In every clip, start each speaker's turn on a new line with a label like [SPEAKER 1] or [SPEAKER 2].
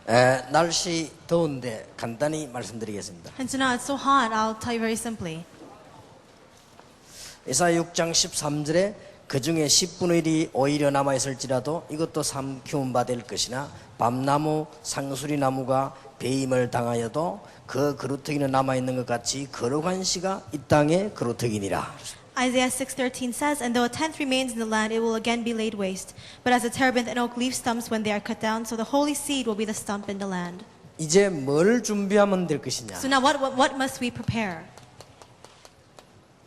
[SPEAKER 1] 날씨 더운데 간단히 말씀드리겠습니다.
[SPEAKER 2] And so now it's so hot, I'll tell you very simply.
[SPEAKER 1] 이사야 6장 13절에 그 중에 10분의 1이 오히려 남아있을지라도 이것도 삼키운 바 될 것이나 밤나무 상수리 나무가 배임을 당하여도 그 그루터기는 남아있는 것 같이 거룩한 씨가 이 땅에 그루터기니라.
[SPEAKER 2] Isaiah 6:13 says, And though a tenth remains in the land, it will again be laid waste. But as a terebinth and oak leave stumps when they are cut down, so the holy seed will be the stump in the land.
[SPEAKER 1] 이제 뭘 준비하면 될 것이냐?
[SPEAKER 2] So now what must we prepare?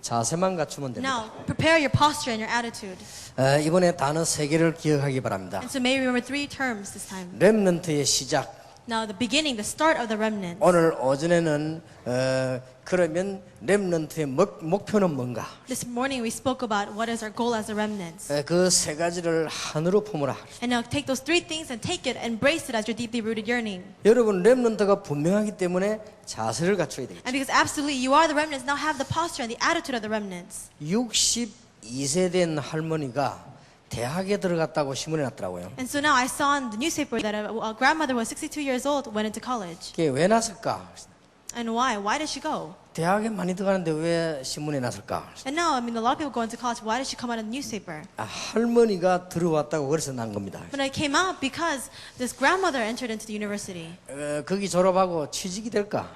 [SPEAKER 1] 자세만 갖추면 됩니다.
[SPEAKER 2] Now, prepare your posture and your attitude.
[SPEAKER 1] 이번에 단어 3개를 기억하기 바랍니다.
[SPEAKER 2] And so may you remember 3 terms this time.
[SPEAKER 1] 렘넌트의 시작.
[SPEAKER 2] Now, the beginning, the start of the remnant.
[SPEAKER 1] 오늘 오전에는 그러면 렘넌트의 목표는 뭔가?
[SPEAKER 2] This morning we spoke about what is our goal as a remnant.
[SPEAKER 1] 그 세 가지를 한으로 품으라.
[SPEAKER 2] And now take those 3 things and take it, embrace it as your deeply rooted yearning.
[SPEAKER 1] 여러분 렘넌트가 분명하기 때문에 자세를 갖춰야 되겠죠.
[SPEAKER 2] And because absolutely you are the remnants, now have the posture and the attitude of the remnants.
[SPEAKER 1] 62세 된 할머니가 대학에 들어갔다고 신문에 났더라고요.
[SPEAKER 2] And so now I saw in the newspaper that a grandmother who was 62 years old went into college.
[SPEAKER 1] 그게 왜 났을까?
[SPEAKER 2] And why? Why did she go?
[SPEAKER 1] 대학에 많이 들어가는데 왜 신문에 났을까?
[SPEAKER 2] And now, I mean, a lot of people go into college. Why did she come out in the newspaper?
[SPEAKER 1] 할머니가 들어왔다고 그래서 난 겁니다.
[SPEAKER 2] But it came out because this grandmother entered into the university.
[SPEAKER 1] 거기 졸업하고 취직이 될까?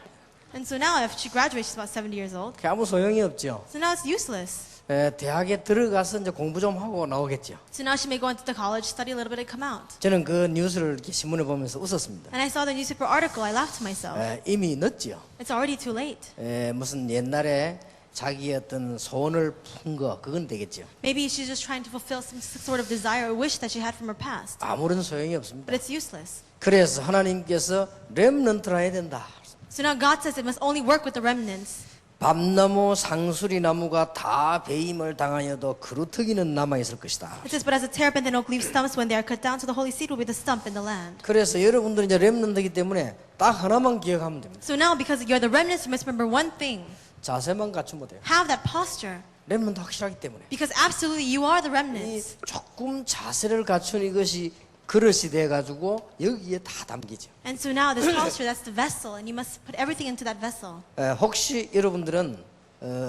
[SPEAKER 2] And so now, if she graduates, she's about 70 years old.
[SPEAKER 1] 그 아무 소용이 없죠.
[SPEAKER 2] So now it's useless.
[SPEAKER 1] 대학에 들어가서 이제 공부 좀 하고 나오겠죠.
[SPEAKER 2] So now she may go into the college, study a little bit, and come out.
[SPEAKER 1] 저는 그 뉴스를 이렇게 신문에 보면서 웃었습니다.
[SPEAKER 2] And I saw the newspaper article. I laughed to myself.
[SPEAKER 1] 이미 늦죠.
[SPEAKER 2] It's already too late.
[SPEAKER 1] 무슨 옛날에 자기의 어떤 소원을 푼 거 그건 되겠죠.
[SPEAKER 2] Maybe she's just trying to fulfill some sort of desire or wish that she had from her past.
[SPEAKER 1] 아무런 소용이 없습니다.
[SPEAKER 2] But it's useless.
[SPEAKER 1] 그래서 하나님께서 렘넌트라 해야 된다.
[SPEAKER 2] So now God says it must only work with the remnants.
[SPEAKER 1] 밤나무 상수리 나무가 다 배임을 당하여도 그루터기는 남아 있을 것이다.
[SPEAKER 2] It says, but as a terebinth and oak leave stumps when they are cut down, so the holy seed will be the stump in the land.
[SPEAKER 1] 그래서 여러분들은 이제 렘넌트이기 때문에 딱 하나만 기억하면 됩니다.
[SPEAKER 2] So now, because you're the remnants, you must remember one thing.
[SPEAKER 1] 자세만 갖추면 돼요.
[SPEAKER 2] Have that posture.
[SPEAKER 1] 렘넌트 확실하기 때문에.
[SPEAKER 2] Because absolutely you are the
[SPEAKER 1] 이
[SPEAKER 2] remnants.
[SPEAKER 1] 조금 자세를 갖춘 이것이 그릇이 돼가지고 여기에 다 담기죠.
[SPEAKER 2] And so now this posture, that's the vessel, and you must put everything into that vessel.
[SPEAKER 1] 혹시 여러분들은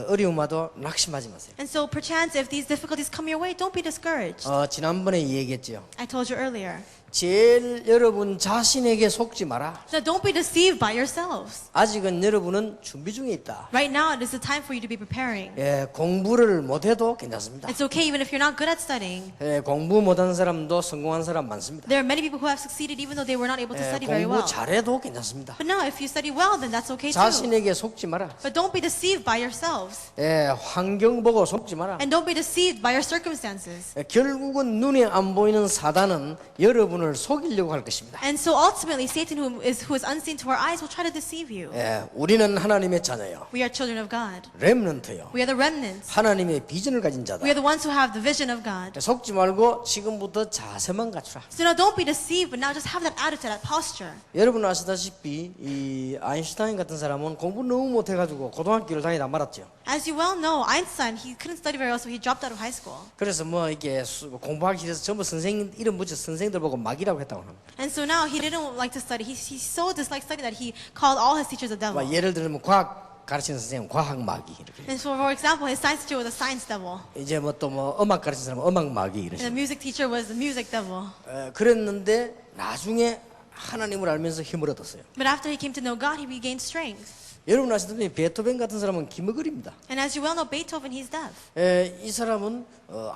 [SPEAKER 1] 어려움 와도 낙심하지 마세요.
[SPEAKER 2] And so perchance if these difficulties come your way, don't be discouraged.
[SPEAKER 1] 지난번에 얘기했죠.
[SPEAKER 2] I told you earlier.
[SPEAKER 1] 제일 여러분 자신에게 속지 마라.
[SPEAKER 2] So don't be deceived by yourselves.
[SPEAKER 1] 아직은 여러분은 준비 중에 있다.
[SPEAKER 2] Right now, it is the time for you to be preparing.
[SPEAKER 1] 공부를 못해도 괜찮습니다.
[SPEAKER 2] It's okay even if you're not good at studying.
[SPEAKER 1] 공부 못한 사람도 성공한 사람 많습니다.
[SPEAKER 2] There are many people who have succeeded even though they were not able to study very
[SPEAKER 1] 공부
[SPEAKER 2] well.
[SPEAKER 1] 잘해도 괜찮습니다.
[SPEAKER 2] But now, if you study well, then that's okay too.
[SPEAKER 1] 자신에게 속지 마라.
[SPEAKER 2] But don't be deceived by yourselves.
[SPEAKER 1] 환경 보고 속지 마라.
[SPEAKER 2] And don't be deceived by your circumstances.
[SPEAKER 1] 결국은 눈에 안 보이는 사단은 여러분을 속이려고 할 것입니다.
[SPEAKER 2] And so ultimately, Satan, who is unseen to our eyes, will try to deceive you.
[SPEAKER 1] 우리는 하나님의 자녀요.
[SPEAKER 2] We are children of God.
[SPEAKER 1] 렘넌트요.
[SPEAKER 2] We are the remnants.
[SPEAKER 1] 하나님의 비전을 가진 자다.
[SPEAKER 2] We are the ones who have the vision of God.
[SPEAKER 1] 속지 말고 지금부터 자세만 갖추라.
[SPEAKER 2] So now don't be deceived, but now just have that attitude, that posture.
[SPEAKER 1] 여러분 아시다시피 이 아인슈타인 같은 사람은 공부 너무 못해가지고 고등학교를 다니다 말았죠.
[SPEAKER 2] As you well know, Einstein, he couldn't study very well, so he dropped out of high school.
[SPEAKER 1] 그래서 뭐 이게 공부하기 싫어서 전부 선생님 이름 붙여 선생님들 보고 막이라고 했다고 합니다.
[SPEAKER 2] And so now he didn't like to study. He so disliked studying that he called all his teachers a devil.
[SPEAKER 1] 예를 들면 과학 가르치는 선생님 과학 마귀 이렇게.
[SPEAKER 2] And so, for example, his science teacher was a science devil.
[SPEAKER 1] 이제 뭐 또 뭐 음악 가르치는 사람은 음악 마귀
[SPEAKER 2] And
[SPEAKER 1] 이러죠.
[SPEAKER 2] the music teacher was the music devil.
[SPEAKER 1] 그랬는데 나중에 하나님을 알면서 힘을 얻었어요.
[SPEAKER 2] But after he came to know God, he regained strength.
[SPEAKER 1] 여러분 아시다시피 베토벤 같은 사람은 기머거리입니다.
[SPEAKER 2] And as you well know, Beethoven, he's deaf.
[SPEAKER 1] 이 사람은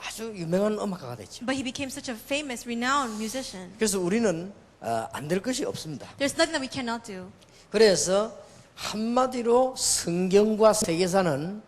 [SPEAKER 1] 아주 유명한 음악가가 됐죠.
[SPEAKER 2] But he became such a famous, renowned musician.
[SPEAKER 1] 그래서 우리는 안 될 것이 없습니다.
[SPEAKER 2] There's nothing that we cannot do.
[SPEAKER 1] 그래서 한마디로 성경과 세계사는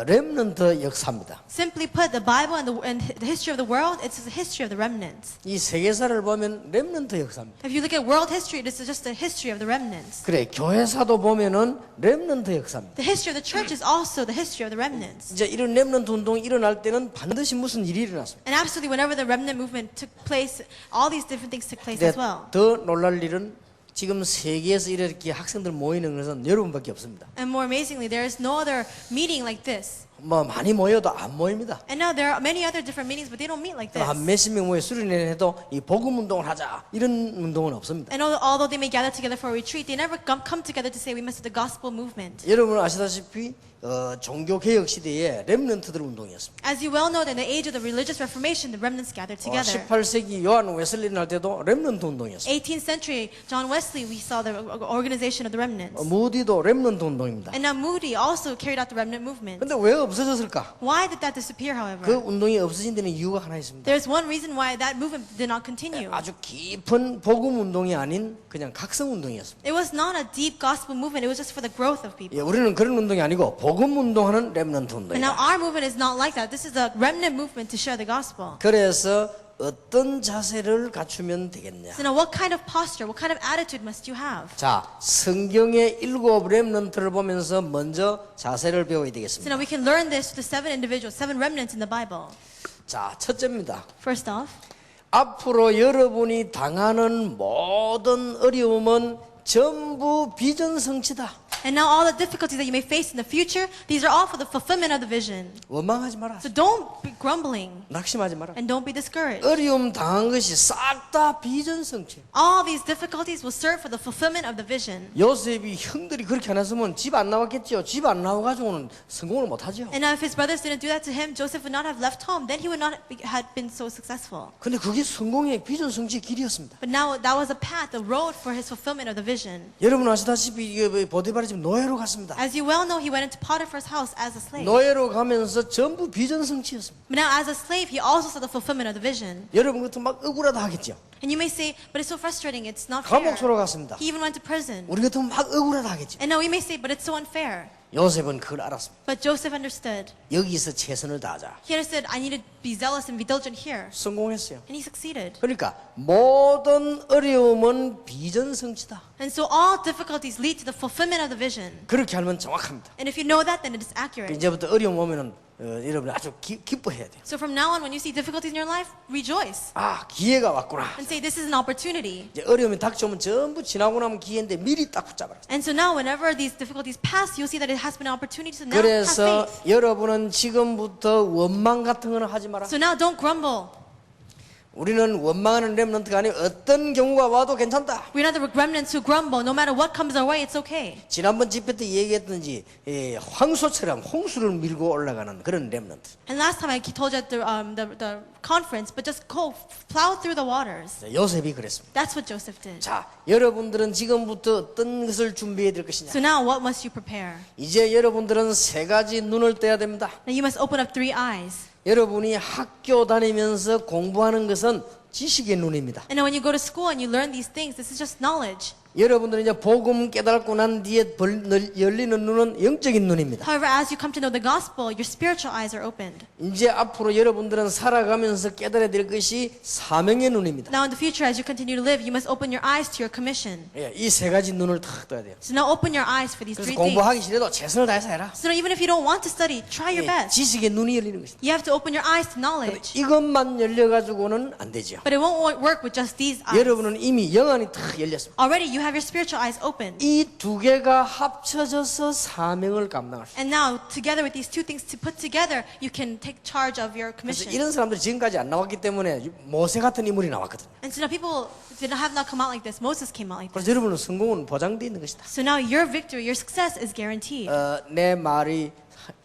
[SPEAKER 1] 렘넌트 역사입니다.
[SPEAKER 2] Simply put, the Bible and the history of the world, it's the history of the remnants.
[SPEAKER 1] 이 세계사를 보면 렘넌트 역사입니다.
[SPEAKER 2] If you look at world history, it is just the history of the remnants.
[SPEAKER 1] 그래 교회사도 보면은 렘넌트 역사입니다.
[SPEAKER 2] The history of the church is also the history of the remnants.
[SPEAKER 1] 이제 이런 렘넌트 운동이 일어날 때는 반드시 무슨 일이 일어났습니다.
[SPEAKER 2] And absolutely, whenever the remnant movement took place, all these different things took place as well.
[SPEAKER 1] 더 놀랄 일은 지금 세계에서 이렇게 학생들 모이는 것은 여러분밖에 없습니다.
[SPEAKER 2] And more amazingly, there is no other meeting like this.
[SPEAKER 1] 뭐 많이 모여도 안 모입니다.
[SPEAKER 2] And now there are many other different meetings, but they don't meet like this.
[SPEAKER 1] 한 몇십 명 모여 수련회를 해도 이 복음 운동을 하자 이런 운동은 없습니다.
[SPEAKER 2] And although they may gather together for a retreat, they never come together to say we must do the gospel movement.
[SPEAKER 1] 여러분 아시다시피 종교 개혁 시대에 렘넌트들 운동이었습니다.
[SPEAKER 2] As you well know, that in the age of the religious reformation, the remnants gathered together.
[SPEAKER 1] 18세기 요한 웨슬리 날 때도 렘넌트 운동이었습니다.
[SPEAKER 2] 18th century, John Wesley, we saw the organization of the remnants.
[SPEAKER 1] 무디도 렘넌트 운동입니다.
[SPEAKER 2] And now Moody also carried out the remnant movement.
[SPEAKER 1] 근데 왜 없어졌을까?
[SPEAKER 2] Why did that disappear,
[SPEAKER 1] 그
[SPEAKER 2] however?
[SPEAKER 1] 운동이 없어진 데는 이유가 하나 있습니다.
[SPEAKER 2] There's one reason why that movement did not continue.
[SPEAKER 1] 아주 깊은 복음 운동이 아닌 그냥 각성 운동이었습니다.
[SPEAKER 2] It was not a deep gospel movement. It was just for the growth of people.
[SPEAKER 1] 예, 우리는 그런 운동이 아니고 복음 운동하는 렘넌트
[SPEAKER 2] But now
[SPEAKER 1] 운동이다.
[SPEAKER 2] our movement is not like that. This is a remnant movement to share the gospel.
[SPEAKER 1] 그래서 어떤 자세를 갖추면 되겠냐?
[SPEAKER 2] So now what kind of posture, what kind of attitude must you have?
[SPEAKER 1] 자, 성경의 7 렘넌트를 보면서 먼저 자세를 배워야
[SPEAKER 2] So
[SPEAKER 1] 되겠습니다.
[SPEAKER 2] now we can learn this to the 7 individuals, 7 remnants in the Bible.
[SPEAKER 1] 자, 첫째입니다.
[SPEAKER 2] First off,
[SPEAKER 1] 앞으로 여러분이 당하는 모든 어려움은 전부 비전성취다.
[SPEAKER 2] and now all the difficulties that you may face in the future, these are all for the fulfillment of the vision.
[SPEAKER 1] 원망하지 마라.
[SPEAKER 2] So don't be grumbling
[SPEAKER 1] 낙심하지 마라.
[SPEAKER 2] and don't be discouraged.
[SPEAKER 1] 어려움 당한 것이 싹 다 비전성취.
[SPEAKER 2] All these difficulties will serve for the fulfillment of the vision.
[SPEAKER 1] 요셉이 형들이 그렇게 안 했으면 집 안 나왔겠죠. 집 안 나와가지고는 성공을 못하죠.
[SPEAKER 2] And now if his brothers didn't do that to him, Joseph would not have left home. Then he would not have been so successful.
[SPEAKER 1] 근데 그게 성공의 비전성취의 길이었습니다.
[SPEAKER 2] But now that was a path, a road for his fulfillment of the vision.
[SPEAKER 1] 여러분 아시다시피 보디바라 집 노예로 갔습니다.
[SPEAKER 2] As you well know, he went into Potiphar's house as a slave.
[SPEAKER 1] 노예로 가면서 전부 비전성취였습니다.
[SPEAKER 2] But now as a slave, he also saw the fulfillment of the vision.
[SPEAKER 1] 여러분 같은 막 억울하다 하겠죠.
[SPEAKER 2] And you may say, but it's so frustrating, it's not fair.
[SPEAKER 1] 감옥소로 갔습니다.
[SPEAKER 2] He even went to prison.
[SPEAKER 1] 우리 같으면 막 억울하다 하겠죠.
[SPEAKER 2] And now we may say, but it's so unfair.
[SPEAKER 1] 요셉은 그걸 알았습니다.
[SPEAKER 2] But Joseph understood.
[SPEAKER 1] 여기서 최선을 다하자.
[SPEAKER 2] He understood, I need to be zealous and be diligent here.
[SPEAKER 1] 성공했어요.
[SPEAKER 2] And he succeeded.
[SPEAKER 1] 그러니까 모든 어려움은 비전성취다.
[SPEAKER 2] And so all difficulties lead to the fulfillment of the vision.
[SPEAKER 1] 그렇게 하면 정확합니다.
[SPEAKER 2] And if you know that, then it is accurate.
[SPEAKER 1] 이제부터 어려움 오면은 여러분이 아주 기뻐해야 돼요.
[SPEAKER 2] So from now on, when you see difficulties in your life, rejoice.
[SPEAKER 1] 아, 기회가 왔구나.
[SPEAKER 2] And say, this is an opportunity.
[SPEAKER 1] 이제 어려움이 닥쳐오면 전부 지나고 나면 기회인데 미리 딱 붙잡아라.
[SPEAKER 2] And so now, whenever these difficulties pass, you'll see that it has been an opportunity. So now, have
[SPEAKER 1] 그래서
[SPEAKER 2] faith.
[SPEAKER 1] 여러분은 지금부터 원망 같은 거는 하지 마라.
[SPEAKER 2] So now, don't grumble.
[SPEAKER 1] 우리는 원망하는 렘넌트가 아니고 어떤 경우가 와도 괜찮다.
[SPEAKER 2] We're not the remnants who grumble. No matter what comes our way, it's okay.
[SPEAKER 1] 지난번 집회 때 얘기했던지 황소처럼 홍수를 밀고 올라가는 그런 렘넌트.
[SPEAKER 2] And last time I told you at the conference, but just go plow through the waters.
[SPEAKER 1] 요셉이 그랬습니다.
[SPEAKER 2] That's what Joseph did.
[SPEAKER 1] 자, 여러분들은 지금부터 어떤 것을 준비해야 될 것이냐.
[SPEAKER 2] So now, what must you prepare?
[SPEAKER 1] 이제 여러분들은 3가지 눈을 떼야 됩니다.
[SPEAKER 2] Now you must open up 3 eyes.
[SPEAKER 1] 여러분이 학교 다니면서 공부하는 것은 지식의 눈입니다.
[SPEAKER 2] And now when you go to school and you learn these things, this is just knowledge.
[SPEAKER 1] 여러분들은 이제 복음 깨닫고 난 뒤에 열리는 눈은 영적인 눈입니다.
[SPEAKER 2] However, as you come to know the gospel, your spiritual eyes are opened.
[SPEAKER 1] 이제 앞으로 여러분들은 살아가면서 깨달아야 될 것이 사명의 눈입니다.
[SPEAKER 2] Now in the future, as you continue to live, you must open your eyes to your commission.
[SPEAKER 1] 예, 이 3가지 눈을 탁 떠야 돼요.
[SPEAKER 2] So now open your eyes for these
[SPEAKER 1] 그래서
[SPEAKER 2] 3 things.
[SPEAKER 1] 공부하기 싫어도 최선을 다해서 해라.
[SPEAKER 2] So now even if you don't want to study, try your
[SPEAKER 1] 예,
[SPEAKER 2] best.
[SPEAKER 1] 지식의 눈이 열리는 것이다.
[SPEAKER 2] You have to open your eyes to knowledge.
[SPEAKER 1] 이것만 열려가지고는 안 되죠.
[SPEAKER 2] But it won't work with just these eyes.
[SPEAKER 1] 여러분은 이미 영안이 탁 열렸습니다.
[SPEAKER 2] Already you have your spiritual eyes open.
[SPEAKER 1] 이 2개가 합쳐져서 사명을 감당할 수 있어요.
[SPEAKER 2] And now, together with these 2 things to put together, you can take charge of your
[SPEAKER 1] 그래서
[SPEAKER 2] commission.
[SPEAKER 1] 이런 사람들이 지금까지 안 나왔기 때문에 모세 같은 인물이 나왔거든요.
[SPEAKER 2] And so now people have not come out like this. Moses came out like this.
[SPEAKER 1] 그래서 여러분은 성공은 보장되어 있는 것이다.
[SPEAKER 2] So now your victory, your success is guaranteed.
[SPEAKER 1] 내 말이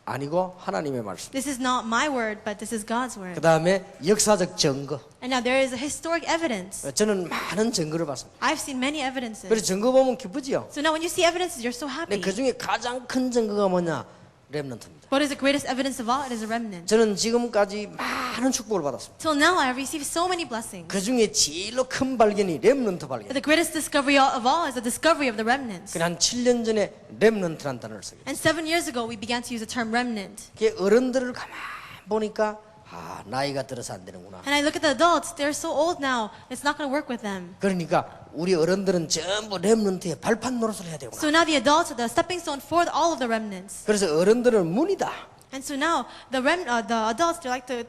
[SPEAKER 1] 아니고 하나님의 말씀.
[SPEAKER 2] This is not my word, but this is God's
[SPEAKER 1] 그
[SPEAKER 2] word.
[SPEAKER 1] 다음에 역사적 증거.
[SPEAKER 2] And now there is a historic evidence.
[SPEAKER 1] 저는 많은 증거를 봤습니다.
[SPEAKER 2] I've seen many evidences.
[SPEAKER 1] 그래서 증거 보면 기쁘지요.
[SPEAKER 2] So now when you see evidences, you're so
[SPEAKER 1] 근데
[SPEAKER 2] happy.
[SPEAKER 1] 그 중에 가장 큰 증거가 뭐냐? 렘넌트입니다.
[SPEAKER 2] What is the greatest evidence of all? It is a remnant.
[SPEAKER 1] 저는 지금까지 많은 축복을 받았습니다.
[SPEAKER 2] Till now, I have received so many blessings.
[SPEAKER 1] 그 중에 제일로 큰 발견이 렘넌트 발견.
[SPEAKER 2] But the greatest discovery of all is the discovery of the remnants.
[SPEAKER 1] 한 7년 전에 렘넌트라는 단어를 쓰게.
[SPEAKER 2] And 7 years ago, we began to use the term remnant.
[SPEAKER 1] 그게 어른들을 가만 보니까 아, 나이가 들어서 안 되는구나.
[SPEAKER 2] And I look at the adults, they're so old now, it's not going to work with them.
[SPEAKER 1] 그러니까 우리 어른들은 전부 렘넌트의 발판 노릇을 해야 되구나.
[SPEAKER 2] So now the adults are the stepping stone for all of the remnants.
[SPEAKER 1] 그래서 어른들은 문이다.
[SPEAKER 2] And so now the adults, they're like the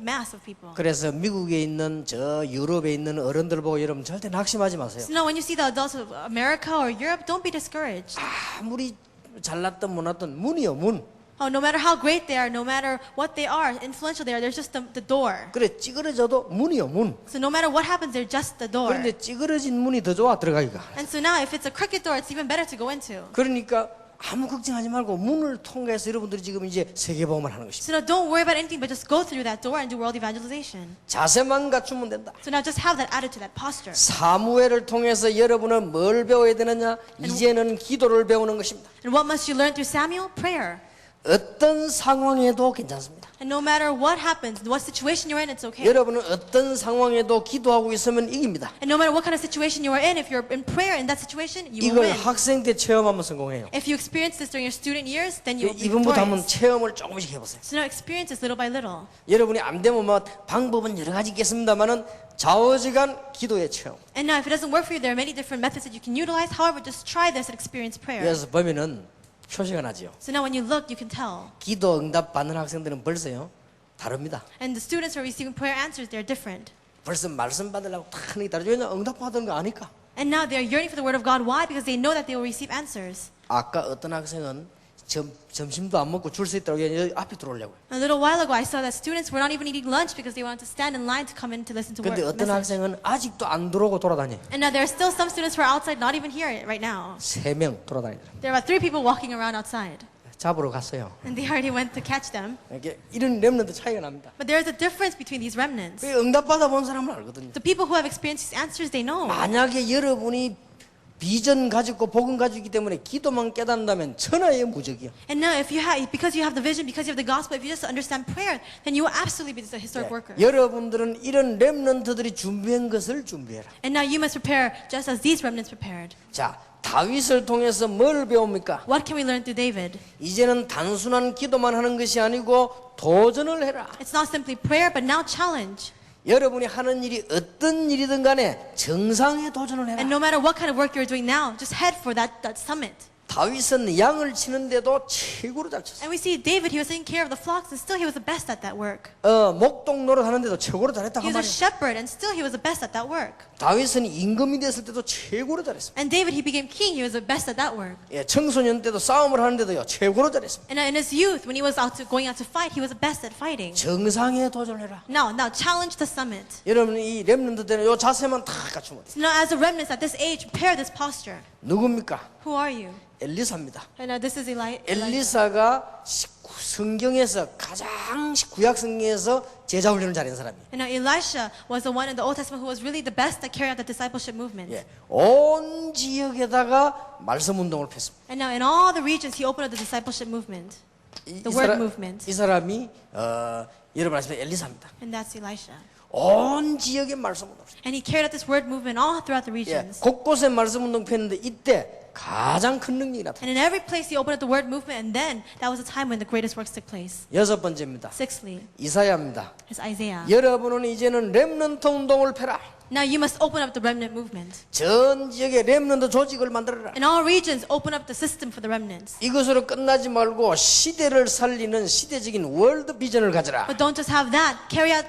[SPEAKER 2] mass of people.
[SPEAKER 1] 그래서 미국에 있는 저 유럽에 있는 어른들 보고 여러분 절대 낙심하지 마세요.
[SPEAKER 2] So now when you see the adults of America or Europe, don't be discouraged.
[SPEAKER 1] 아무리 잘났든 못났든 문이요 문.
[SPEAKER 2] Oh, no matter how great they are, no matter what they are, influential they are, there's just the door.
[SPEAKER 1] 그래 찌그러져도 문이요 문.
[SPEAKER 2] So no matter what happens, they're just the door.
[SPEAKER 1] 그런데 찌그러진 문이 더 좋아 들어가기가.
[SPEAKER 2] And so now, if it's a crooked door, it's even better to go into.
[SPEAKER 1] 그러니까 아무 걱정하지 말고 문을 통해서 여러분들이 지금 이제 세계복음을 하는 것입니다.
[SPEAKER 2] So now, don't worry about anything, but just go through that door and do world evangelization.
[SPEAKER 1] 자세만 갖추면 된다.
[SPEAKER 2] So now, just have that attitude, that posture.
[SPEAKER 1] 사무엘을 통해서 여러분은 뭘 배워야 되느냐? 이제는 기도를 배우는 것입니다.
[SPEAKER 2] And what must you learn through Samuel? Prayer.
[SPEAKER 1] 어떤 상황에도 괜찮습니다.
[SPEAKER 2] And no matter what happens, what situation you're in, it's okay.
[SPEAKER 1] 여러분은 어떤 상황에도 기도하고 있으면 이깁니다.
[SPEAKER 2] And no matter what kind of situation you are in, if you're in prayer in that situation, you
[SPEAKER 1] 이걸
[SPEAKER 2] will win.
[SPEAKER 1] 학생 때 체험하면 성공해요.
[SPEAKER 2] If you experience this during your student years, then you will be
[SPEAKER 1] 이분부터 한번
[SPEAKER 2] victorious.
[SPEAKER 1] 체험을 조금씩 해보세요.
[SPEAKER 2] So now experience this little by little.
[SPEAKER 1] 여러분이 안 되면 뭐 방법은 여러 가지 있겠습니다만은 좌우지간 기도의 체험.
[SPEAKER 2] And now, if it doesn't work for you, there are many different methods that you can utilize. However, just try this and experience prayer.
[SPEAKER 1] 그래서 보면은 표시가 나지요.
[SPEAKER 2] So now, when you look, you can tell.
[SPEAKER 1] 기도 응답 받는 학생들은 벌써요 다릅니다.
[SPEAKER 2] And the students who are receiving prayer answers, they're different.
[SPEAKER 1] 벌써 말씀 받으려고 다 하는 게 다르죠. 왜냐 응답 받은 거 아니까.
[SPEAKER 2] And now they're yearning for the word of God. Why? Because they know that they will receive answers.
[SPEAKER 1] 아까 어떤 학생은 점심도 안 먹고 줄 서 있더라고요. 여기 앞에 들어오려고.
[SPEAKER 2] A little while ago, I saw that students were not even eating lunch because they wanted to stand in line to come in to listen to word
[SPEAKER 1] 근데 어떤
[SPEAKER 2] message.
[SPEAKER 1] 학생은 아직도 안 들어오고 돌아다녀.
[SPEAKER 2] And now there are still some students who are outside, not even here right now.
[SPEAKER 1] 3명 돌아다니더라.
[SPEAKER 2] There are about 3 people walking around outside.
[SPEAKER 1] 잡으러 갔어요.
[SPEAKER 2] And they already went to catch them.
[SPEAKER 1] 이렇게 이런 렘넌트 차이가 납니다.
[SPEAKER 2] But there is a difference between these remnants.
[SPEAKER 1] 그 응답 받아본 사람은 알거든요.
[SPEAKER 2] The people who have experienced these answers, they know.
[SPEAKER 1] 만약에 여러분이 비전 가지고 복음 가지고 있기 때문에 기도만 깨닫는다면 천하의 무적이요.
[SPEAKER 2] And now, if you have, because you have the vision, because you have the gospel, if you just understand prayer, then you will absolutely be the historic worker.
[SPEAKER 1] 여러분들은 이런 렘넌트들이 준비한 것을 준비해라.
[SPEAKER 2] And now you must prepare just as these remnants prepared.
[SPEAKER 1] 자, 다윗을 통해서 뭘 배웁니까?
[SPEAKER 2] What can we learn through David?
[SPEAKER 1] 이제는 단순한 기도만 하는 것이 아니고 도전을 해라.
[SPEAKER 2] It's not simply prayer, but now challenge.
[SPEAKER 1] 여러분이 하는 일이 어떤 일이든 간에 정상에 도전을 해라.
[SPEAKER 2] And no matter what kind of work you're doing now, just head for that summit.
[SPEAKER 1] 다윗은 양을 치는데도 최고로 잘 쳤어요.
[SPEAKER 2] And we see David, he was taking care of the flocks, and still he was the best at that work.
[SPEAKER 1] 목동 노릇 하는데도 최고로 잘했다 그
[SPEAKER 2] He was a
[SPEAKER 1] 말이에요.
[SPEAKER 2] shepherd, and still he was the best at that work.
[SPEAKER 1] 다윗은 임금이 됐을 때도 최고로 잘했습니다.
[SPEAKER 2] And David, he became king, he was the best at that work.
[SPEAKER 1] 예, 청소년 때도 싸움을 하는데도요 최고로 잘했습니다.
[SPEAKER 2] And in his youth, when he was going out to fight, he was the best at fighting.
[SPEAKER 1] 정상에 도전해라.
[SPEAKER 2] Now challenge the summit.
[SPEAKER 1] 여러분 이 렘넌트 때는 요 자세만 다 갖추면 돼요.
[SPEAKER 2] So now, as a remnant at this age, prepare this posture.
[SPEAKER 1] 누굽니까?
[SPEAKER 2] Who are you?
[SPEAKER 1] 엘리사입니다.
[SPEAKER 2] And now this is Elijah.
[SPEAKER 1] 엘리사가 성경에서 가장 구약 성경에서 제자 훈련을 잘한 사람이에요.
[SPEAKER 2] And now Elisha was the one in the Old Testament who was really the best at carrying out the discipleship movement.
[SPEAKER 1] 예, 온 지역에다가 말씀 운동을 폈습니다.
[SPEAKER 2] And now in all the regions, he opened up the discipleship movement, the word movement.
[SPEAKER 1] 이 사람이 여러분 아시면 엘리사입니다.
[SPEAKER 2] And that's Elisha.
[SPEAKER 1] 온 지역에 말씀 운동.
[SPEAKER 2] And he carried out this word movement all throughout the
[SPEAKER 1] 예,
[SPEAKER 2] regions.
[SPEAKER 1] 곳곳에 말씀 운동 폈는데 이때 가장 큰 능력이 나타났어요.
[SPEAKER 2] And in every place he opened up the word movement, and then that was the time when the greatest works took place.
[SPEAKER 1] 여섯 번째입니다.
[SPEAKER 2] Sixthly,
[SPEAKER 1] 이사야입니다.
[SPEAKER 2] is Isaiah.
[SPEAKER 1] 여러분은 이제는 렘넌트 운동을 펴라.
[SPEAKER 2] Now you must open up the remnant movement.
[SPEAKER 1] 전 지역에 렘넌트 조직을 만들어라.
[SPEAKER 2] In all regions, open up the system for the remnants.
[SPEAKER 1] 이것으로 끝나지 말고 시대를 살리는 시대적인 월드 비전을 가져라.
[SPEAKER 2] But don't just have that.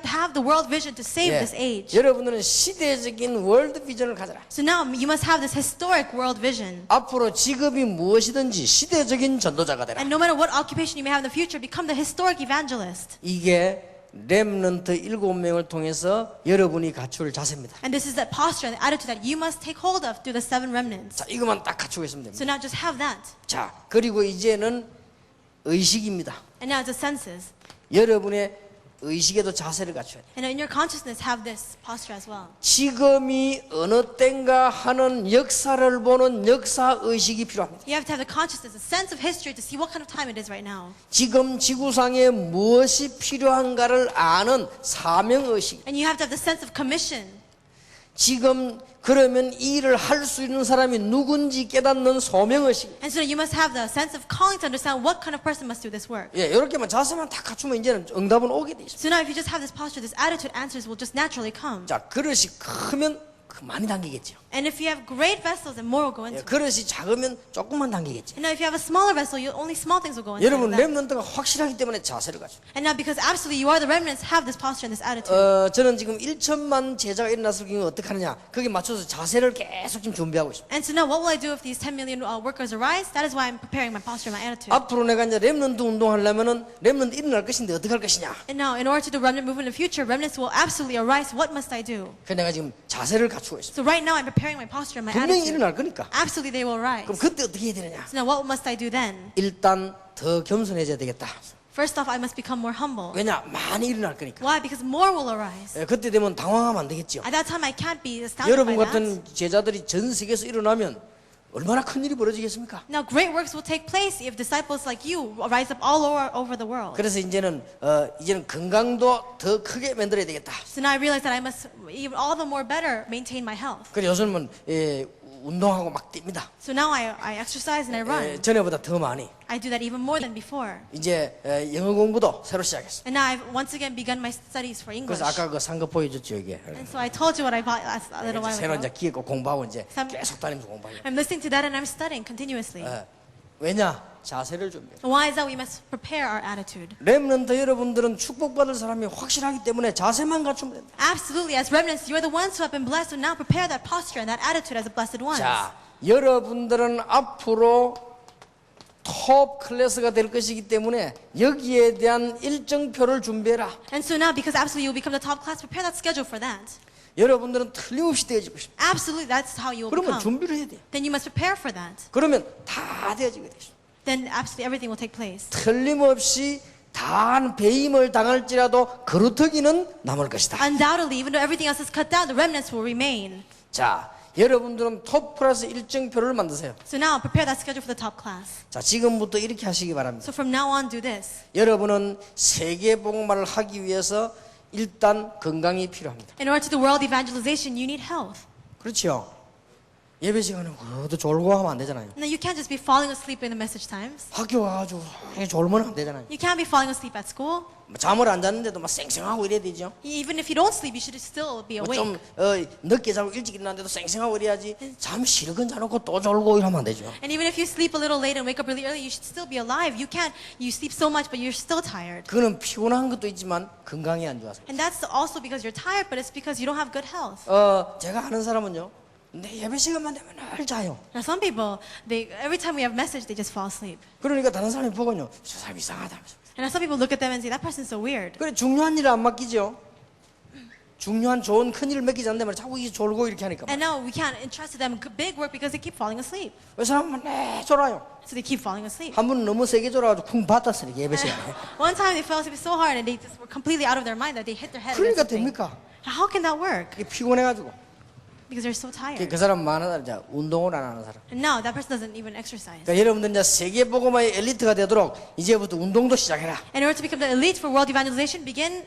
[SPEAKER 2] have the world vision to save this age.
[SPEAKER 1] 여러분들은 시대적인 월드 비전을 가져라.
[SPEAKER 2] So now you must have this historic world vision.
[SPEAKER 1] 앞으로 직업이 무엇이든지 시대적인 전도자가 되라.
[SPEAKER 2] And no matter what occupation you may have in the future, become the historic evangelist.
[SPEAKER 1] 이게 렘넌트 7명을 통해서 여러분이 갖출 자세입니다.
[SPEAKER 2] And this is that posture and the attitude that you must take hold of through the 7 remnants.
[SPEAKER 1] 자, 이것만 딱 갖추고 있으면 됩니다.
[SPEAKER 2] So now just have that.
[SPEAKER 1] 자, 그리고 이제는 의식입니다.
[SPEAKER 2] And now the senses.
[SPEAKER 1] 여러분의 의식에도 자세를 갖춰야 돼요.
[SPEAKER 2] And in your consciousness, have this posture as well.
[SPEAKER 1] 지금이 어느 때인가 하는 역사를 보는 역사 의식이 필요합니다.
[SPEAKER 2] You have to have the consciousness, a sense of history to see what kind of time it is right now.
[SPEAKER 1] 지금 지구상에 무엇이 필요한가를 아는 사명 의식.
[SPEAKER 2] And you have to have the sense of commission.
[SPEAKER 1] 지금 그러면 이 일을 할 수 있는 사람이 누군지 깨닫는 소명 의식.
[SPEAKER 2] And so you must have the sense of calling to understand what kind of person must do this work.
[SPEAKER 1] 예, 이렇게만 자세만 다 갖추면 이제는 응답은 오게 돼 있습니다.
[SPEAKER 2] So now if you just have this posture, this attitude, answers will just naturally come.
[SPEAKER 1] 자, 그릇이 크면 많이 당기겠죠.
[SPEAKER 2] And if you have great vessels, then more will go into it.
[SPEAKER 1] 그릇이 작으면 조금만 당기겠지.
[SPEAKER 2] And now if you have a smaller vessel, only small things will go into
[SPEAKER 1] 여러분
[SPEAKER 2] that.
[SPEAKER 1] 렘넌트가 확실하기 때문에 자세를 가져.
[SPEAKER 2] And now because absolutely you are the remnants, have this posture and this attitude.
[SPEAKER 1] 저는 지금 1천만 제자가 일어났을 경우 어떻게 하느냐? 거기에 맞춰서 자세를 계속 지금 준비하고 있습니다.
[SPEAKER 2] And so now what will I do if these 10 million workers arise? That is why I'm preparing my posture and my attitude.
[SPEAKER 1] 앞으로 내가 이제 렘넌트 운동하려면은 렘넌트 일어날 것인데 어떻게 할 것이냐?
[SPEAKER 2] And now in order to do remnant movement in the future, remnants will absolutely arise. What must I do?
[SPEAKER 1] 그래서 내가 지금 자세를 갖추고 있습니다.
[SPEAKER 2] So right now I'm preparing my posture and my
[SPEAKER 1] 분명히
[SPEAKER 2] attitude.
[SPEAKER 1] 일어날 거니까.
[SPEAKER 2] Absolutely they will rise.
[SPEAKER 1] 그럼 그때 어떻게 해야 되느냐?
[SPEAKER 2] So now what must I do then?
[SPEAKER 1] 일단 더 겸손해져야 되겠다.
[SPEAKER 2] First off, I must become more humble.
[SPEAKER 1] 왜냐? 많이 일어날 거니까.
[SPEAKER 2] Why? Because more will arise.
[SPEAKER 1] 그때 되면 당황하면 안 되겠죠.
[SPEAKER 2] At that time I can't be astounded
[SPEAKER 1] 여러분
[SPEAKER 2] by that.
[SPEAKER 1] 같은 제자들이 전 세계에서 일어나면 얼마나 큰 일이 벌어지겠습니까?
[SPEAKER 2] Now great works will take place if disciples like you rise up all over the world.
[SPEAKER 1] 그래서 이제는 건강도 더 크게 만들어야 되겠다.
[SPEAKER 2] So now I realize that I must even all the more better maintain my health.
[SPEAKER 1] 그래서 요즘은 운동하고 막 뜁니다.
[SPEAKER 2] So now I exercise and I run.
[SPEAKER 1] 전에보다 더 많이.
[SPEAKER 2] I do that even more than before.
[SPEAKER 1] 이제 영어 공부도 새로 시작했어요.
[SPEAKER 2] And now I've once again begun my studies for English.
[SPEAKER 1] 그래서 아까 그 상급 보여줬죠 이게.
[SPEAKER 2] And so I told you what I bought a little while
[SPEAKER 1] 새로 이제
[SPEAKER 2] ago.
[SPEAKER 1] 기획 공부하고 이제
[SPEAKER 2] Some-
[SPEAKER 1] 계속 다니면서 공부하고.
[SPEAKER 2] I'm listening to that and I'm studying continuously.
[SPEAKER 1] 왜냐? 자세를 준비해.
[SPEAKER 2] Why is that? We must prepare our attitude.
[SPEAKER 1] 렘넌트 여러분들은 축복받을 사람이 확실하기 때문에 자세만 갖추면 됩니다.
[SPEAKER 2] Absolutely, as remnants, you're the ones who have been blessed. So now prepare that posture and that attitude as the blessed ones.
[SPEAKER 1] 자, 여러분들은 앞으로 톱 클래스가 될 것이기 때문에 여기에 대한 일정표를 준비해라.
[SPEAKER 2] And so now, because absolutely you'll become the top class, prepare that schedule for that.
[SPEAKER 1] 여러분들은 틀림없이 되어지고 싶다.
[SPEAKER 2] Absolutely, that's how you will
[SPEAKER 1] 그러면
[SPEAKER 2] become.
[SPEAKER 1] 준비를 해야 돼.
[SPEAKER 2] Then you must prepare for that.
[SPEAKER 1] 그러면 다 되어지게 돼.
[SPEAKER 2] Then absolutely everything will take place.
[SPEAKER 1] 틀림없이 다 배임을 당할지라도 그루터기는 남을 것이다.
[SPEAKER 2] Undoubtedly, even though everything else is cut down, the remnants will remain.
[SPEAKER 1] 자, 여러분들은 톱 플러스 일정표를 만드세요.
[SPEAKER 2] So now prepare that schedule for the top class.
[SPEAKER 1] 자, 지금부터 이렇게 하시기 바랍니다.
[SPEAKER 2] So from now on, do this.
[SPEAKER 1] 여러분은 세계복음화를 하기 위해서 일단 건강이 필요합니다.
[SPEAKER 2] In order to do world evangelization, you need health.
[SPEAKER 1] 그렇죠? 예배 시간에 또 졸고 하면 안 되잖아요.
[SPEAKER 2] Now you can't just be falling asleep in the message times.
[SPEAKER 1] 학교 와가지고 졸면 안 되잖아요.
[SPEAKER 2] You can't be falling asleep at school.
[SPEAKER 1] 잠을 안 잤는데도 막 쌩쌩하고 이래야 되죠.
[SPEAKER 2] Even if you don't sleep, you should still be awake.
[SPEAKER 1] 좀 늦게 자고 일찍 일어났는데도 쌩쌩하고 이래야지. 잠 실컷 자놓고 또 졸고 이러면 안 되죠.
[SPEAKER 2] And even if you sleep a little late and wake up really early, you should still be alive. You sleep so much, but you're still tired.
[SPEAKER 1] 그거는 피곤한 것도 있지만 건강이 안 좋아서.
[SPEAKER 2] And that's also because you're tired, but it's because you don't have good health.
[SPEAKER 1] 제가 아는 사람은요. 내 예배 시간만 되면 늘 자요.
[SPEAKER 2] Now some people, every time we have message, they just fall asleep.
[SPEAKER 1] 그러니까 다른 사람이 보고요. 저 사람 이상하다.
[SPEAKER 2] And now some people look at them and say, that person's so weird.
[SPEAKER 1] 그래 중요한 일을 안 맡기죠. 중요한 좋은 큰 일을 맡기지 않는데 말이야. 자꾸 이게 졸고 이렇게 하니까.
[SPEAKER 2] And now we can't entrust to them big work because they keep falling asleep.
[SPEAKER 1] 그 사람은 내 졸아요.
[SPEAKER 2] So they keep falling asleep.
[SPEAKER 1] 한 번은 너무 세게 졸아가지고 쿵 받았어요. 예배 시간에.
[SPEAKER 2] One time they fell asleep so hard and they just were completely out of their mind that they hit their head.
[SPEAKER 1] 그러니까
[SPEAKER 2] against something.
[SPEAKER 1] 됩니까?
[SPEAKER 2] How can that work?
[SPEAKER 1] 이게 피곤해가지고.
[SPEAKER 2] Because they're so tired.
[SPEAKER 1] 그 사람 많은 사람 이제 운동을 안 하는 사람.
[SPEAKER 2] And now that person doesn't even exercise.
[SPEAKER 1] 그러니까 여러분들 이제 세계 복음화의 엘리트가 되도록 이제부터 운동도 시작해라.
[SPEAKER 2] In order to become the elite for world evangelization, begin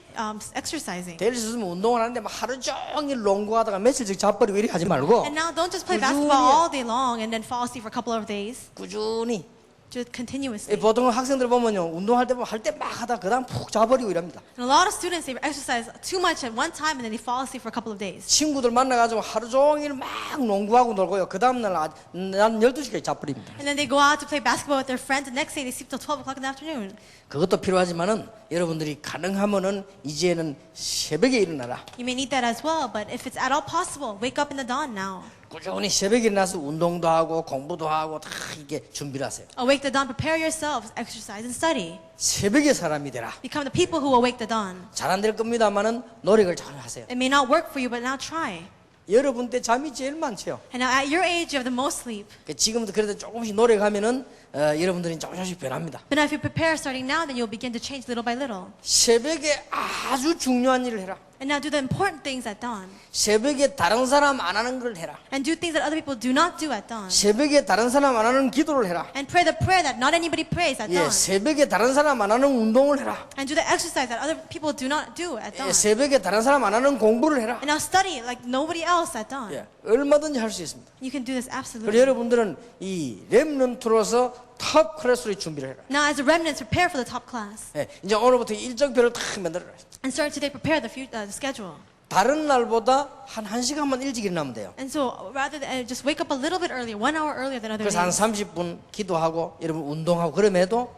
[SPEAKER 2] exercising.
[SPEAKER 1] 될 수 있으면 운동을 하는데 막 하루 종일 농구하다가 며칠씩 자버리고 이렇게 하지 말고
[SPEAKER 2] And now don't just play
[SPEAKER 1] 꾸준히
[SPEAKER 2] basketball all day long and then fall asleep for a couple of days.
[SPEAKER 1] 꾸준히.
[SPEAKER 2] Just continuously.
[SPEAKER 1] 보통 학생들 보면요 운동할 때 보면 할 때 막 하다 그다음 푹 자버리고 이럽니다.
[SPEAKER 2] And a lot of students, they exercise too much at one time and then they fall asleep for a couple of days.
[SPEAKER 1] 친구들 만나가지고 하루 종일 막 농구하고 놀고요. 그 다음날 난 12시까지 자버립니다.
[SPEAKER 2] And then they go out to play basketball with their friends. The next day they sleep till 12 o'clock in the afternoon.
[SPEAKER 1] 그것도 필요하지만은 여러분들이 가능하면은 이제는 새벽에 일어나라.
[SPEAKER 2] You may need that as well, but if it's at all possible, wake up in the dawn now.
[SPEAKER 1] 꾸준히 새벽에 일어나서 운동도 하고 공부도 하고 다 이게 준비를 하세요.
[SPEAKER 2] Awake the dawn, prepare yourselves, exercise and study.
[SPEAKER 1] 새벽의 사람이 되라.
[SPEAKER 2] Become the people who awake the dawn.
[SPEAKER 1] 잘 안 될 겁니다만은 노력을 잘 하세요.
[SPEAKER 2] It may not work for you, but now try.
[SPEAKER 1] 여러분 때 잠이 제일 많죠.
[SPEAKER 2] And now at your age, you have the most sleep.
[SPEAKER 1] 지금도 그래도 조금씩 노력하면은 여러분들이 조금씩 변합니다.
[SPEAKER 2] But now if you prepare starting now, then you'll begin to change little by little.
[SPEAKER 1] 새벽에 아주 중요한 일을 해라.
[SPEAKER 2] And now do the important things at dawn.
[SPEAKER 1] 새벽에 다른 사람 안 하는 걸 해라.
[SPEAKER 2] And do things that other people do not do at dawn.
[SPEAKER 1] 새벽에 다른 사람 안 하는 기도를 해라.
[SPEAKER 2] And pray the prayer that not anybody prays at
[SPEAKER 1] 예,
[SPEAKER 2] dawn.
[SPEAKER 1] 새벽에 다른 사람 안 하는 운동을 해라.
[SPEAKER 2] And do the exercise that other people do not do at dawn.
[SPEAKER 1] 예, 새벽에 다른 사람 안 하는 공부를 해라.
[SPEAKER 2] And now study like nobody else at dawn.
[SPEAKER 1] 예, 얼마든지 할 수 있습니다.
[SPEAKER 2] You can do this
[SPEAKER 1] 그리고
[SPEAKER 2] absolutely.
[SPEAKER 1] 여러분들은 이 렘넌트로서 탑 클래스로 준비를 해라.
[SPEAKER 2] Now as a remnant, prepare for the top class.
[SPEAKER 1] 예, 이제 오늘부터 일정표를 탁 만들어라.
[SPEAKER 2] And starting today, prepare the schedule.
[SPEAKER 1] 다른 날보다 한 1시간만 일찍 일어나면 돼요.
[SPEAKER 2] And so rather than just wake up a little bit earlier, 1 hour earlier than other
[SPEAKER 1] 그래서 한
[SPEAKER 2] days.
[SPEAKER 1] 30분 기도하고 여러분 운동하고 그럼에도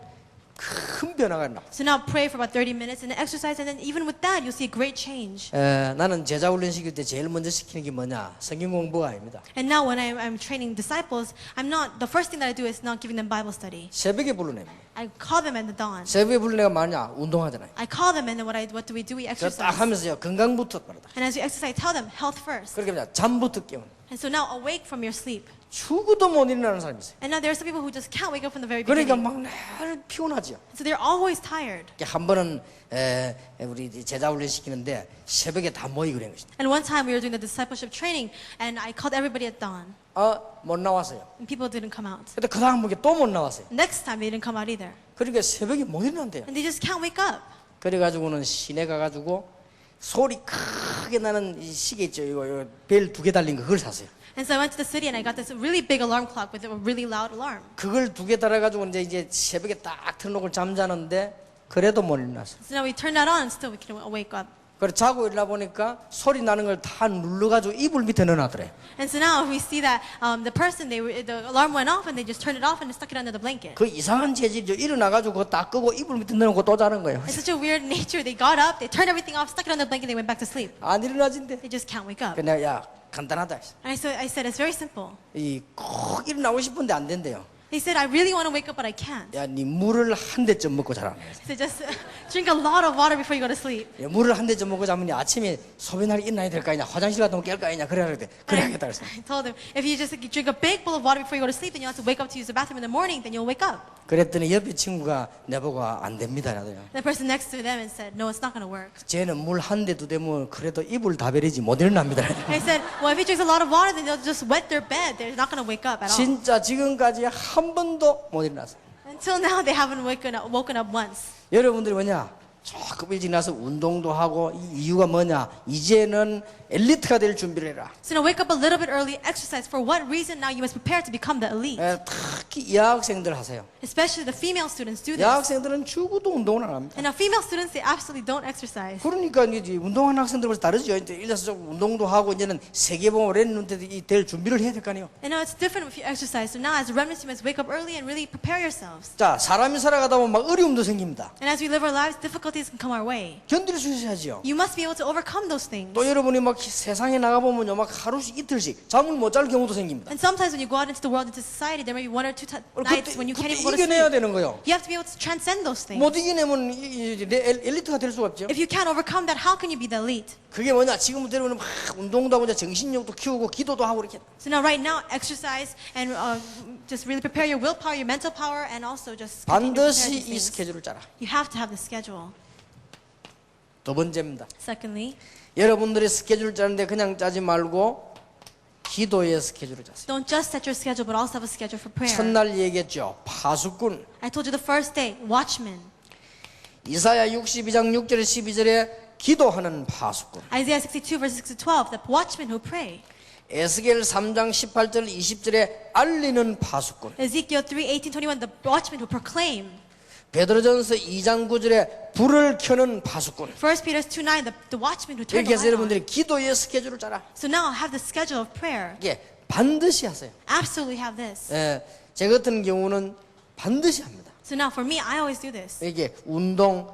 [SPEAKER 1] 큰 변화가 나.
[SPEAKER 2] So now pray for about 30 minutes and then exercise, and then even with that, you'll see a great change.
[SPEAKER 1] 나는 제자 훈련 시킬 때 제일 먼저 시키는 게 뭐냐? 성경 공부가 아닙니다.
[SPEAKER 2] And now when I'm training disciples, the first thing that I do is not giving them Bible study.
[SPEAKER 1] 새벽에 불러냅니다.
[SPEAKER 2] I call them at the dawn.
[SPEAKER 1] 새벽에 불러내가 뭐냐? 운동하잖아요.
[SPEAKER 2] I call them, and then what do? We
[SPEAKER 1] 그거 딱
[SPEAKER 2] exercise.
[SPEAKER 1] 하면서요 건강부터 말이다.
[SPEAKER 2] And as we exercise, tell them health first.
[SPEAKER 1] 그렇게 뭐냐? 잠부터 깨우는.
[SPEAKER 2] And so now awake from your sleep.
[SPEAKER 1] 죽어도 못 일어나는 사람이 있어요.
[SPEAKER 2] And now there are some people who just can't wake up from the very
[SPEAKER 1] 그러니까
[SPEAKER 2] beginning.
[SPEAKER 1] 막 늘 피곤하죠.
[SPEAKER 2] So they're always tired.
[SPEAKER 1] 한 번은 우리 제자 훈련 시키는데 새벽에 다 모이고 그런 것이다.
[SPEAKER 2] And one time we were doing the discipleship training, and I called everybody at dawn,
[SPEAKER 1] 못 나왔어요.
[SPEAKER 2] and people didn't come out.
[SPEAKER 1] 근데 그 다음 번에 또 못 나왔어요.
[SPEAKER 2] Next time they didn't come out either,
[SPEAKER 1] 그러니까 새벽에 못 일어난대요.
[SPEAKER 2] and they just can't wake up.
[SPEAKER 1] 그래가지고는 시내 가가지고 소리 크게 나는 이 시계 있죠. 이거 벨 2개 달린 거 그걸 샀어요.
[SPEAKER 2] And so I went to the city and I got this really big alarm clock with a really loud alarm.
[SPEAKER 1] 그걸 2개 달아가지고 이제 새벽에 딱 틀어놓고 잠자는데 그래도 못 일어났어.
[SPEAKER 2] So now we turned that on and still we couldn't wake up.
[SPEAKER 1] 그래 자고 일어나 보니까 소리 나는 걸 다 눌러가지고 이불 밑에 넣어놨더래.
[SPEAKER 2] And so now we see that the person, the alarm went off and they just turned it off and stuck it under the blanket.
[SPEAKER 1] 그 이상한 재질이죠. 일어나가지고 그거 딱 끄고 이불 밑에 넣어놓고 또 자는 거예요.
[SPEAKER 2] It's such a weird nature. They got up, they turned everything off, stuck it under the blanket, they went back to sleep.
[SPEAKER 1] 안 일어나진대.
[SPEAKER 2] They just can't wake up.
[SPEAKER 1] 그 내가 야 간단하다.
[SPEAKER 2] And I said, it's very simple.
[SPEAKER 1] 꼭 일어나고 싶은데 안 된대요.
[SPEAKER 2] They said, I really want to wake up, but I can't.
[SPEAKER 1] 야, 네 물을 한 대쯤 먹고 자라.
[SPEAKER 2] So just drink a lot of water before you go to sleep.
[SPEAKER 1] 물을 한 대쯤 먹고 자면 아침에 소변날이 일어나야 될 거 아니냐, 화장실 갔다 오면 깰 거 아니냐, 그래야 돼. 그래야겠다 그래서.
[SPEAKER 2] I told them, if you just drink a big bowl of water before you go to sleep, then you have to wake up to use the bathroom in the morning, then you'll wake up.
[SPEAKER 1] 그랬더니 옆에 친구가 내보고 안 됩니다, 나도요.
[SPEAKER 2] The person next to them and said, no, it's not going to work.
[SPEAKER 1] 쟤는 물 한 대 두 대면 그래도 이불 다 베리지 못 일어납니다.
[SPEAKER 2] And I said, well, if he drinks a lot of water, then they'll just wet their bed. They're not going to wake up at all.
[SPEAKER 1] 진짜 지금까지 한 번도 못 일어났어요.
[SPEAKER 2] Until now, they haven't woken up once.
[SPEAKER 1] 여러분들이 뭐냐? 조금 일찍 나서 운동도 하고 이 이유가 뭐냐? 이제는 엘리트가 될 준비를 해라.
[SPEAKER 2] So now wake up a little bit early, exercise. For what reason? Now you must prepare to become the elite.
[SPEAKER 1] 특히 여학생들 하세요.
[SPEAKER 2] Especially the female students do this.
[SPEAKER 1] 여학생들은 죽어도 운동을 안 합니다.
[SPEAKER 2] And now female students, they absolutely don't exercise.
[SPEAKER 1] 그러니까 이제 운동하는 학생들보다 다르죠. 이제 일어서 좀 운동도 하고 이제는 세계봉을 했는데 될 준비를 해야 될 거 아니에요.
[SPEAKER 2] And now it's different if you exercise. So now as remnants, you must wake up early and really prepare yourselves.
[SPEAKER 1] 자, 사람이 살아가다 보면 막 어려움도 생깁니다.
[SPEAKER 2] And as we live our lives, difficulties can come our way.
[SPEAKER 1] 견딜 수 있어야죠.
[SPEAKER 2] You must be able to overcome those things.
[SPEAKER 1] 또 여러분이 막 세상에 나가보면요, 막 하루씩 이틀씩 잠을 못 잘 경우도 생깁니다.
[SPEAKER 2] And sometimes when you go out into the world, into society, there may be 1 or 2 nights when you can't
[SPEAKER 1] 그때
[SPEAKER 2] even go to
[SPEAKER 1] 이겨내야
[SPEAKER 2] sleep.
[SPEAKER 1] 되는 거예요.
[SPEAKER 2] You have to be able to transcend those things.
[SPEAKER 1] 못 이겨내면 엘리트가 될 수가 없죠.
[SPEAKER 2] If you can't overcome that, how can you be the elite?
[SPEAKER 1] 그게 뭐냐? 지금부터 여러분은 막 운동도 하고 이제 정신력도 키우고 기도도 하고 이렇게.
[SPEAKER 2] So now right now, exercise and just really prepare your willpower, your mental power, and also just continue to prepare
[SPEAKER 1] 반드시
[SPEAKER 2] these
[SPEAKER 1] 이
[SPEAKER 2] things.
[SPEAKER 1] 스케줄을 짜라.
[SPEAKER 2] You have to have the schedule.
[SPEAKER 1] 두 번째입니다.
[SPEAKER 2] Secondly,
[SPEAKER 1] 여러분들이 스케줄 짜는데 그냥 짜지 말고 기도의 스케줄을 짜세요.
[SPEAKER 2] don't just set your schedule, but also have a schedule for prayer.
[SPEAKER 1] 첫날 얘기했죠. 파수꾼.
[SPEAKER 2] I told you the first day, watchmen.
[SPEAKER 1] 이사야 62장 6절에 12절에 기도하는 파수꾼.
[SPEAKER 2] Isaiah 62 verses 6 to 12, the watchmen who pray.
[SPEAKER 1] 에스겔 3장 18절 20절에 알리는 파수꾼.
[SPEAKER 2] Ezekiel 3, 18, 21, the watchmen who proclaim.
[SPEAKER 1] 베드로전서 2장 9절에 불을 켜는 파수꾼.
[SPEAKER 2] 1 Peter 2, 9, the watchmen who turn
[SPEAKER 1] 이렇게
[SPEAKER 2] the
[SPEAKER 1] 해서
[SPEAKER 2] light on.
[SPEAKER 1] 여러분들이 기도의 스케줄을 짜라.
[SPEAKER 2] So now have the schedule of prayer.
[SPEAKER 1] 이게 반드시 하세요.
[SPEAKER 2] Absolutely have this.
[SPEAKER 1] 제 같은 경우는 반드시 합니다.
[SPEAKER 2] So now for me, I always do this.
[SPEAKER 1] 이게 운동,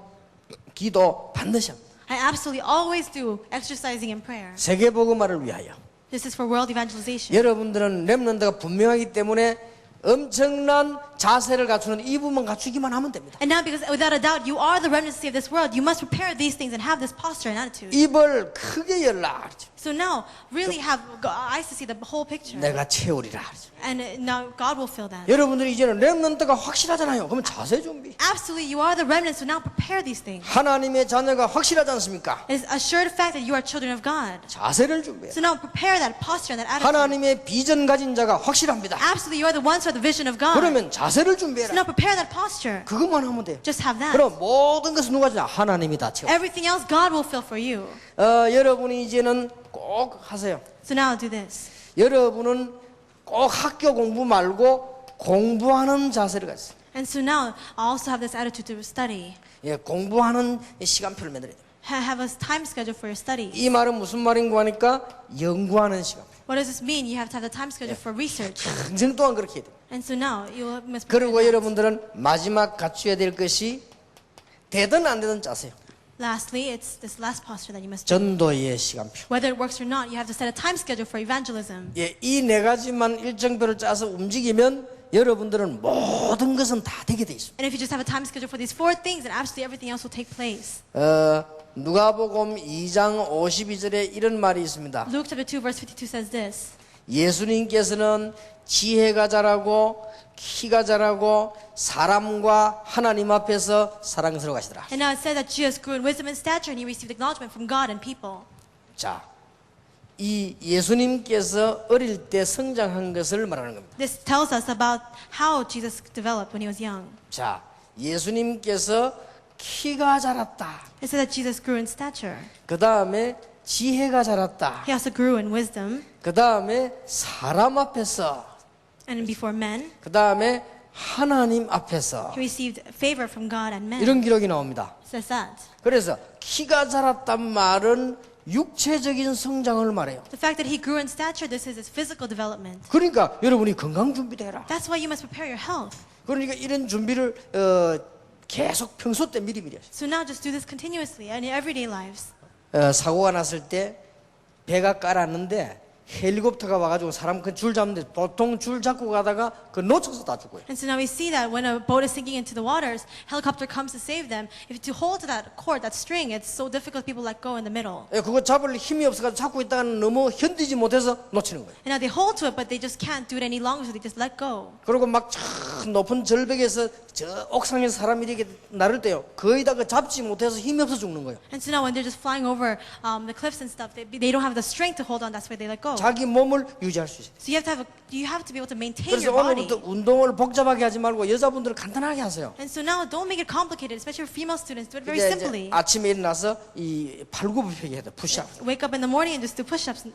[SPEAKER 1] 기도 반드시 합니다.
[SPEAKER 2] I absolutely always do exercising and prayer.
[SPEAKER 1] 세계복음화를 위하여.
[SPEAKER 2] This is for world evangelization.
[SPEAKER 1] 여러분들은 렘넌트가 분명하기 때문에 엄청난 자세를 갖추는 이 부분만 갖추기만 하면 됩니다.
[SPEAKER 2] And now because without a doubt, you are the remnants of this world, you must prepare these things and have this posture and attitude.
[SPEAKER 1] 입을 크게 열라.
[SPEAKER 2] So now, really have eyes to see the whole picture.
[SPEAKER 1] 내가 채우리라.
[SPEAKER 2] And now God will fill that.
[SPEAKER 1] 여러분들이 이제는 렘넌트가 확실하잖아요. 그러면 자세 준비.
[SPEAKER 2] Absolutely, you are the remnants, so now prepare these things.
[SPEAKER 1] 하나님의 자녀가 확실하지 않습니까?
[SPEAKER 2] It is a sure fact that you are children of God.
[SPEAKER 1] 자세를 준비해.
[SPEAKER 2] So now prepare that posture and that attitude.
[SPEAKER 1] 하나님의 비전 가진 자가 확실합니다.
[SPEAKER 2] Absolutely, you are the ones who have the vision of God.
[SPEAKER 1] 그러면 자세를
[SPEAKER 2] So
[SPEAKER 1] 준비해라.
[SPEAKER 2] now prepare that posture.
[SPEAKER 1] 그것만 하면 돼요.
[SPEAKER 2] Just have that.
[SPEAKER 1] 그럼 모든 것은 누가 주냐? 하나님이 다 채워.
[SPEAKER 2] Everything else, God will fill for you.
[SPEAKER 1] 여러분이 이제는 꼭 하세요.
[SPEAKER 2] So now do this.
[SPEAKER 1] 여러분은 꼭 학교 공부 말고 공부하는 자세를 가지세요.
[SPEAKER 2] And so now, I also have this attitude to study.
[SPEAKER 1] 예, 공부하는 시간표를 만들어야 돼요.
[SPEAKER 2] have a time schedule for your study.
[SPEAKER 1] 이 말은 무슨 말인가 하니까 연구하는 시간.
[SPEAKER 2] What does this mean? You have to have the time schedule for research.
[SPEAKER 1] 평생 동안 그렇게 해야 돼요.
[SPEAKER 2] And so now you must prepare
[SPEAKER 1] 그리고
[SPEAKER 2] that.
[SPEAKER 1] 여러분들은 마지막 갖춰야 될 것이 되든 안 되든 짜세요.
[SPEAKER 2] Lastly, it's this last posture that you must do.
[SPEAKER 1] 전도의 시간표.
[SPEAKER 2] Whether it works or not, you have to set a time schedule for evangelism.
[SPEAKER 1] 예, 이 네 가지만 일정표를 짜서 움직이면 여러분들은 모든 것은 다 되게 돼 있습니다.
[SPEAKER 2] And if you just have a time schedule for these four things, then absolutely everything else will take place.
[SPEAKER 1] 누가복음 2장 52절에 이런 말이 있습니다.
[SPEAKER 2] Luke chapter 2 verse 52 says this.
[SPEAKER 1] 예수님께서는 지혜가 자라고 키가 자라고 사람과 하나님 앞에서 사랑스러워하시더라.
[SPEAKER 2] And now it says that Jesus grew in wisdom and stature and he received acknowledgement from God and people.
[SPEAKER 1] 자, 이 예수님께서 어릴 때 성장한 것을 말하는 겁니다.
[SPEAKER 2] This tells us about how Jesus developed when he was young.
[SPEAKER 1] 자, 예수님께서 키가 자랐다.
[SPEAKER 2] It says that Jesus grew in stature.
[SPEAKER 1] 그 다음에 지혜가 자랐다.
[SPEAKER 2] He also grew in wisdom
[SPEAKER 1] 그 다음에 사람 앞에서,
[SPEAKER 2] and before men.
[SPEAKER 1] 그 다음에 하나님 앞에서
[SPEAKER 2] He received favor from God and men.
[SPEAKER 1] 이런 기록이 나옵니다.
[SPEAKER 2] It says that.
[SPEAKER 1] 그래서 키가 자랐단 말은 육체적인 성장을 말해요.
[SPEAKER 2] The fact that he grew in stature, this is his physical development.
[SPEAKER 1] 그러니까 여러분이 건강 준비되라.
[SPEAKER 2] That's why you must prepare your health.
[SPEAKER 1] 그러니까 이런 준비를 계속 평소 때 미리미리 하세요.
[SPEAKER 2] So now just do this continuously in your everyday lives.
[SPEAKER 1] 사고가 났을 때 배가 깔았는데 헬리콥터가 와가지고 사람 그 줄 잡는데 보통 줄 잡고 가다가 그 놓쳐서 다 죽어요.
[SPEAKER 2] And so now we see that when a boat is sinking into the waters, helicopter comes to save them. If to hold to that cord, that string, it's so difficult people let go in the middle.
[SPEAKER 1] 그거 잡을 힘이 없어가지고 잡고 있다가 너무 견디지 못해서 놓치는 거예요.
[SPEAKER 2] And now they hold to it, but they just can't do it any longer, so they just let go.
[SPEAKER 1] 그리고 막 저 높은 절벽에서 저 옥상에서 사람이 이렇게 나를 때요. 거의 다 그 잡지 못해서 힘이 없어 죽는 거예요.
[SPEAKER 2] And so now when they're just flying over the cliffs and stuff, they don't have the strength to hold on. That's why they let go.
[SPEAKER 1] 자기 몸을 유지할 수 있어요.
[SPEAKER 2] So you have to be able to maintain
[SPEAKER 1] 그래서
[SPEAKER 2] your body.
[SPEAKER 1] 오늘부터 운동을 복잡하게 하지 말고 여자분들은 간단하게 하세요.
[SPEAKER 2] And so now don't make it complicated, especially for female students. Do it very
[SPEAKER 1] 이제
[SPEAKER 2] simply.
[SPEAKER 1] 아침에 일어나서 이 발굽혀펴기 해야 돼. 푸시업.
[SPEAKER 2] Wake up in the morning and just do push-ups.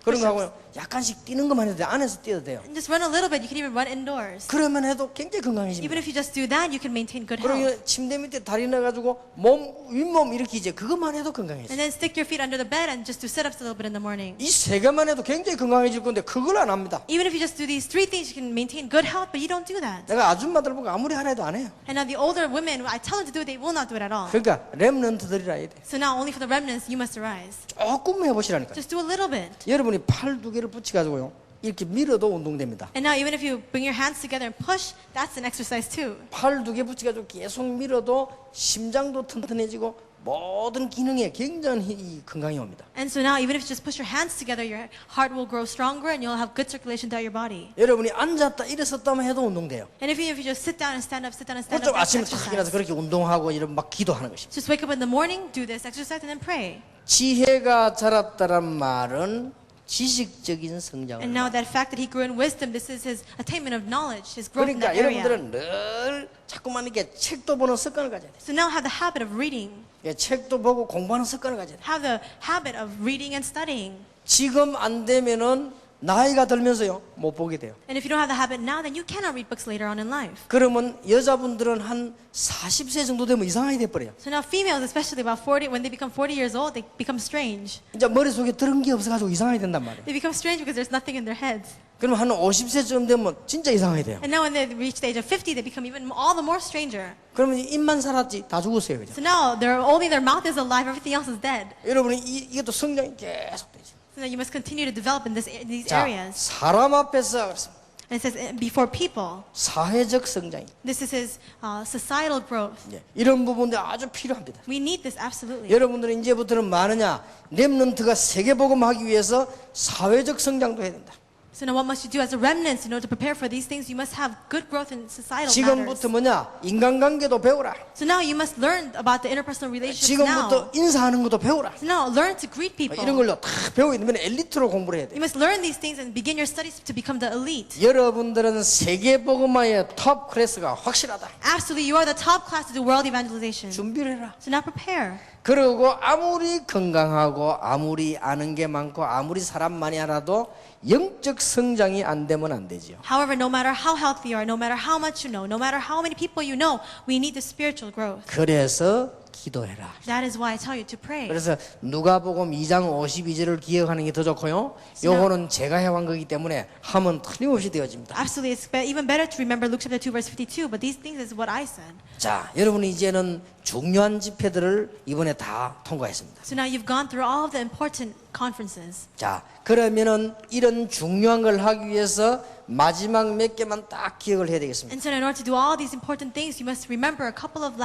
[SPEAKER 1] 그런 거 하고요. 약간씩 뛰는 것만 해도 돼. 안에서 뛰어도 돼요.
[SPEAKER 2] And just run a little bit. You can even run indoors.
[SPEAKER 1] 그러면 해도 굉장히
[SPEAKER 2] Even
[SPEAKER 1] 건강해집니다.
[SPEAKER 2] if you just do that, you can maintain good health.
[SPEAKER 1] 그리고 침대 밑에 다리 넣어가지고 윗몸 이렇게 이제 그것만 해도 건강해져.
[SPEAKER 2] And then stick your feet under the bed and just do sit-ups a little bit in the morning.
[SPEAKER 1] 이 세 개만 해도 굉장히 건강해질 건데 그걸 안 합니다.
[SPEAKER 2] Even if you just do these three things, you can maintain good health, but you don't do that.
[SPEAKER 1] 내가 아줌마들 보고 아무리 하라 해도 안 해요.
[SPEAKER 2] And now the older women, I tell them to do it, they will not do it at all.
[SPEAKER 1] 그러니까 렘넌트들이라 해야 돼.
[SPEAKER 2] So now only for the remnants, you must arise.
[SPEAKER 1] 조금 해보시라니까.
[SPEAKER 2] Just do a little bit.
[SPEAKER 1] 여러분이 팔 두 개를 붙여가지고요. 이렇게 밀어도 운동됩니다.
[SPEAKER 2] And now even if you bring your hands together and push, that's an exercise too.
[SPEAKER 1] 팔 두 개 붙여가지고 계속 밀어도 심장도 튼튼해지고 모든 기능에 굉장히 건강이 옵니다.
[SPEAKER 2] And so now even if you just push your hands together, your heart will grow stronger and you'll have good circulation throughout your body.
[SPEAKER 1] 여러분이 앉았다 일어섰다만 해도 운동돼요.
[SPEAKER 2] And if you just sit down and stand up, sit down and stand
[SPEAKER 1] 좀
[SPEAKER 2] up, that's
[SPEAKER 1] 아침에 탁 일어나서
[SPEAKER 2] exercise.
[SPEAKER 1] 그렇게 운동하고 이런 막 기도하는 것입니다.
[SPEAKER 2] Just wake up in the morning, do this exercise, and then pray.
[SPEAKER 1] 지혜가 자랐다란 말은 지식적인 성장을
[SPEAKER 2] And now that fact that he grew in wisdom, this is his attainment of knowledge, his growth in
[SPEAKER 1] 그러니까
[SPEAKER 2] that area.
[SPEAKER 1] 여러분들은 늘 자꾸만 이렇게 책도 보는 습관을 가져야 돼요.
[SPEAKER 2] So now have the habit of reading.
[SPEAKER 1] 예, 책도 보고 공부하는 습관을 가져야 돼요.
[SPEAKER 2] Have the habit of reading and studying.
[SPEAKER 1] 지금 안 되면은 나이가 들면서요 못 보게 돼요.
[SPEAKER 2] And if you don't have the habit now, then you cannot read books later on in life.
[SPEAKER 1] 그러면 여자분들은 한 40세 정도 되면 이상하게 돼버려요.
[SPEAKER 2] So now females, especially about 40, when they become 40 years old, they become strange.
[SPEAKER 1] 이제 머릿속에 들은 게 없어가지고 이상하게 된단 말이에요.
[SPEAKER 2] They become strange because there's nothing in their heads.
[SPEAKER 1] 그러면 한 50세쯤 되면 진짜 이상하게 돼요.
[SPEAKER 2] And now when they reach the age of 50, they become even all the more stranger.
[SPEAKER 1] 그러면 입만 살았지 다 죽었어요. 그죠?
[SPEAKER 2] So now only their mouth is alive, everything else is dead.
[SPEAKER 1] 여러분이 이것도 성장이 계속 되죠.
[SPEAKER 2] So now you must continue to develop in these
[SPEAKER 1] 자,
[SPEAKER 2] areas.
[SPEAKER 1] 사람 앞에서 그렇습니다.
[SPEAKER 2] And it says before people.
[SPEAKER 1] 사회적 성장.
[SPEAKER 2] This is his societal growth.
[SPEAKER 1] 예, 이런 부분들이 아주 필요합니다.
[SPEAKER 2] We need this absolutely.
[SPEAKER 1] 여러분들은 이제부터는 뭐하느냐? 렘넌트가 세계복음하기 위해서 사회적 성장도 해야 된다.
[SPEAKER 2] So now what must you do as a remnant in order to prepare for these things? You must have good growth in societal matters.
[SPEAKER 1] 지금부터 뭐냐? 인간관계도 배우라.
[SPEAKER 2] So now you must learn about the interpersonal relationships now.
[SPEAKER 1] 지금부터 인사하는 것도 배우라.
[SPEAKER 2] So now learn to greet people.
[SPEAKER 1] 이런 걸로 다 배우게 되면 엘리트로 공부를 해야 돼.
[SPEAKER 2] You must learn these things and begin your studies to become the elite.
[SPEAKER 1] 여러분들은 세계복음화의 톱 클래스가 확실하다.
[SPEAKER 2] Absolutely, you are the top class to do world evangelization.
[SPEAKER 1] 준비를 해라.
[SPEAKER 2] So now prepare.
[SPEAKER 1] 그리고 아무리 건강하고 아무리 아는 게 많고 아무리 사람 많이 알아도 영적 성장이 안 되면 안 되지요.
[SPEAKER 2] However, no matter how healthy you are, no matter how much you know, no matter how many people you know, we need the spiritual growth.
[SPEAKER 1] 그래서 기도해라.
[SPEAKER 2] That is why I tell you to pray.
[SPEAKER 1] 그래서 누가복음 2장 52절을 기억하는 게 더 좋고요. 요거는 제가 해온 거기 때문에 하면 틀림없이 되어집니다.
[SPEAKER 2] Absolutely, it's even better to remember Luke chapter 2 verse 52, but these things is what I said.
[SPEAKER 1] 자, 여러분이 이제는 중요한 집회들을 이번에 다 통과했습니다.
[SPEAKER 2] So now you've gone through all of the important conferences.
[SPEAKER 1] 자, 그러면은 이런 중요한 걸 하기 위해서 마지막 몇 개만 딱 기억을 해야 되겠습니다.
[SPEAKER 2] And so in order to do all these important things, you must remember a couple of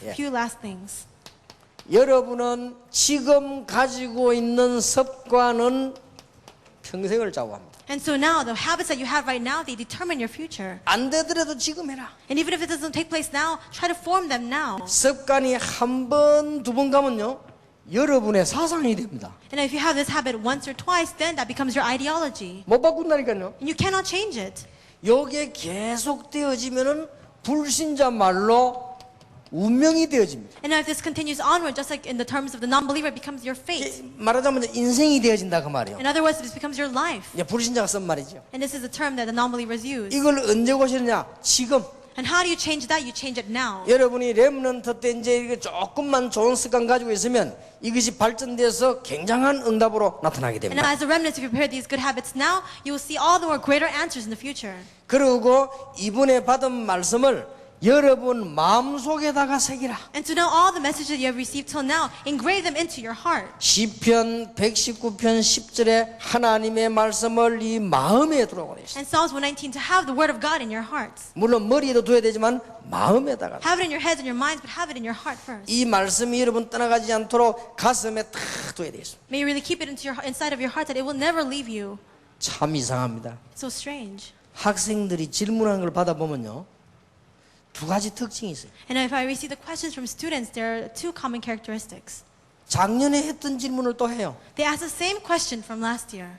[SPEAKER 1] Yeah.
[SPEAKER 2] few last things.
[SPEAKER 1] 여러분은 지금 가지고 있는 습관은 평생을 좌우합니다.
[SPEAKER 2] And so now the habits that you have right now, they determine your future.
[SPEAKER 1] 안 되더라도 지금 해라.
[SPEAKER 2] And even if it doesn't take place now, try to form them now.
[SPEAKER 1] 습관이 한 번, 두 번 가면요, 여러분의 사상이 됩니다.
[SPEAKER 2] And if you have this habit once or twice, then that becomes your ideology.
[SPEAKER 1] 못 바꾼다니까요.
[SPEAKER 2] And you cannot change it.
[SPEAKER 1] 요게 계속 되어지면은 불신자 말로 운명이 되어집니다.
[SPEAKER 2] And now if this continues onward, just like in the terms of the non-believer, it becomes your fate.
[SPEAKER 1] 말하자면 인생이 되어진다 그 말이에요.
[SPEAKER 2] In other words, this becomes your life.
[SPEAKER 1] 이제 불신자가 쓴 말이죠.
[SPEAKER 2] And this is a term that the non-believers use.
[SPEAKER 1] 이걸 언제 고치느냐? 지금.
[SPEAKER 2] And how do you change that? You change it now.
[SPEAKER 1] 여러분이 렘넌트 때 이제 이렇게 조금만 좋은 습관 가지고 있으면 이것이 발전돼서 굉장한 응답으로 나타나게
[SPEAKER 2] And
[SPEAKER 1] 됩니다.
[SPEAKER 2] as a remnant, if you prepare these good habits now, you will see all the more greater answers in the future.
[SPEAKER 1] 그리고 이번에 받은 말씀을 여러분 마음속에다가 새기라.
[SPEAKER 2] And to know all the messages that you have received till now, engrave them into your heart.
[SPEAKER 1] 시편 119편 10절에 하나님의 말씀을 이 마음에 두라고 되어 있어요.
[SPEAKER 2] And Psalms 119, to have the word of God in your hearts.
[SPEAKER 1] 물론 머리에도 둬야 되지만 마음에다가.
[SPEAKER 2] Have it in your heads and your minds, but have it in your heart first.
[SPEAKER 1] 이 말씀이 여러분 떠나가지 않도록 가슴에 탁 둬야 되겠습니다.
[SPEAKER 2] May you really keep it inside of your heart that it will never leave you.
[SPEAKER 1] 참 이상합니다.
[SPEAKER 2] It's so strange.
[SPEAKER 1] 학생들이 질문하는 걸 받아보면요, 두 가지 특징이 있어요.
[SPEAKER 2] And if I receive the questions from students, there are two common characteristics.
[SPEAKER 1] 작년에 했던 질문을 또 해요.
[SPEAKER 2] They ask the same question from last year.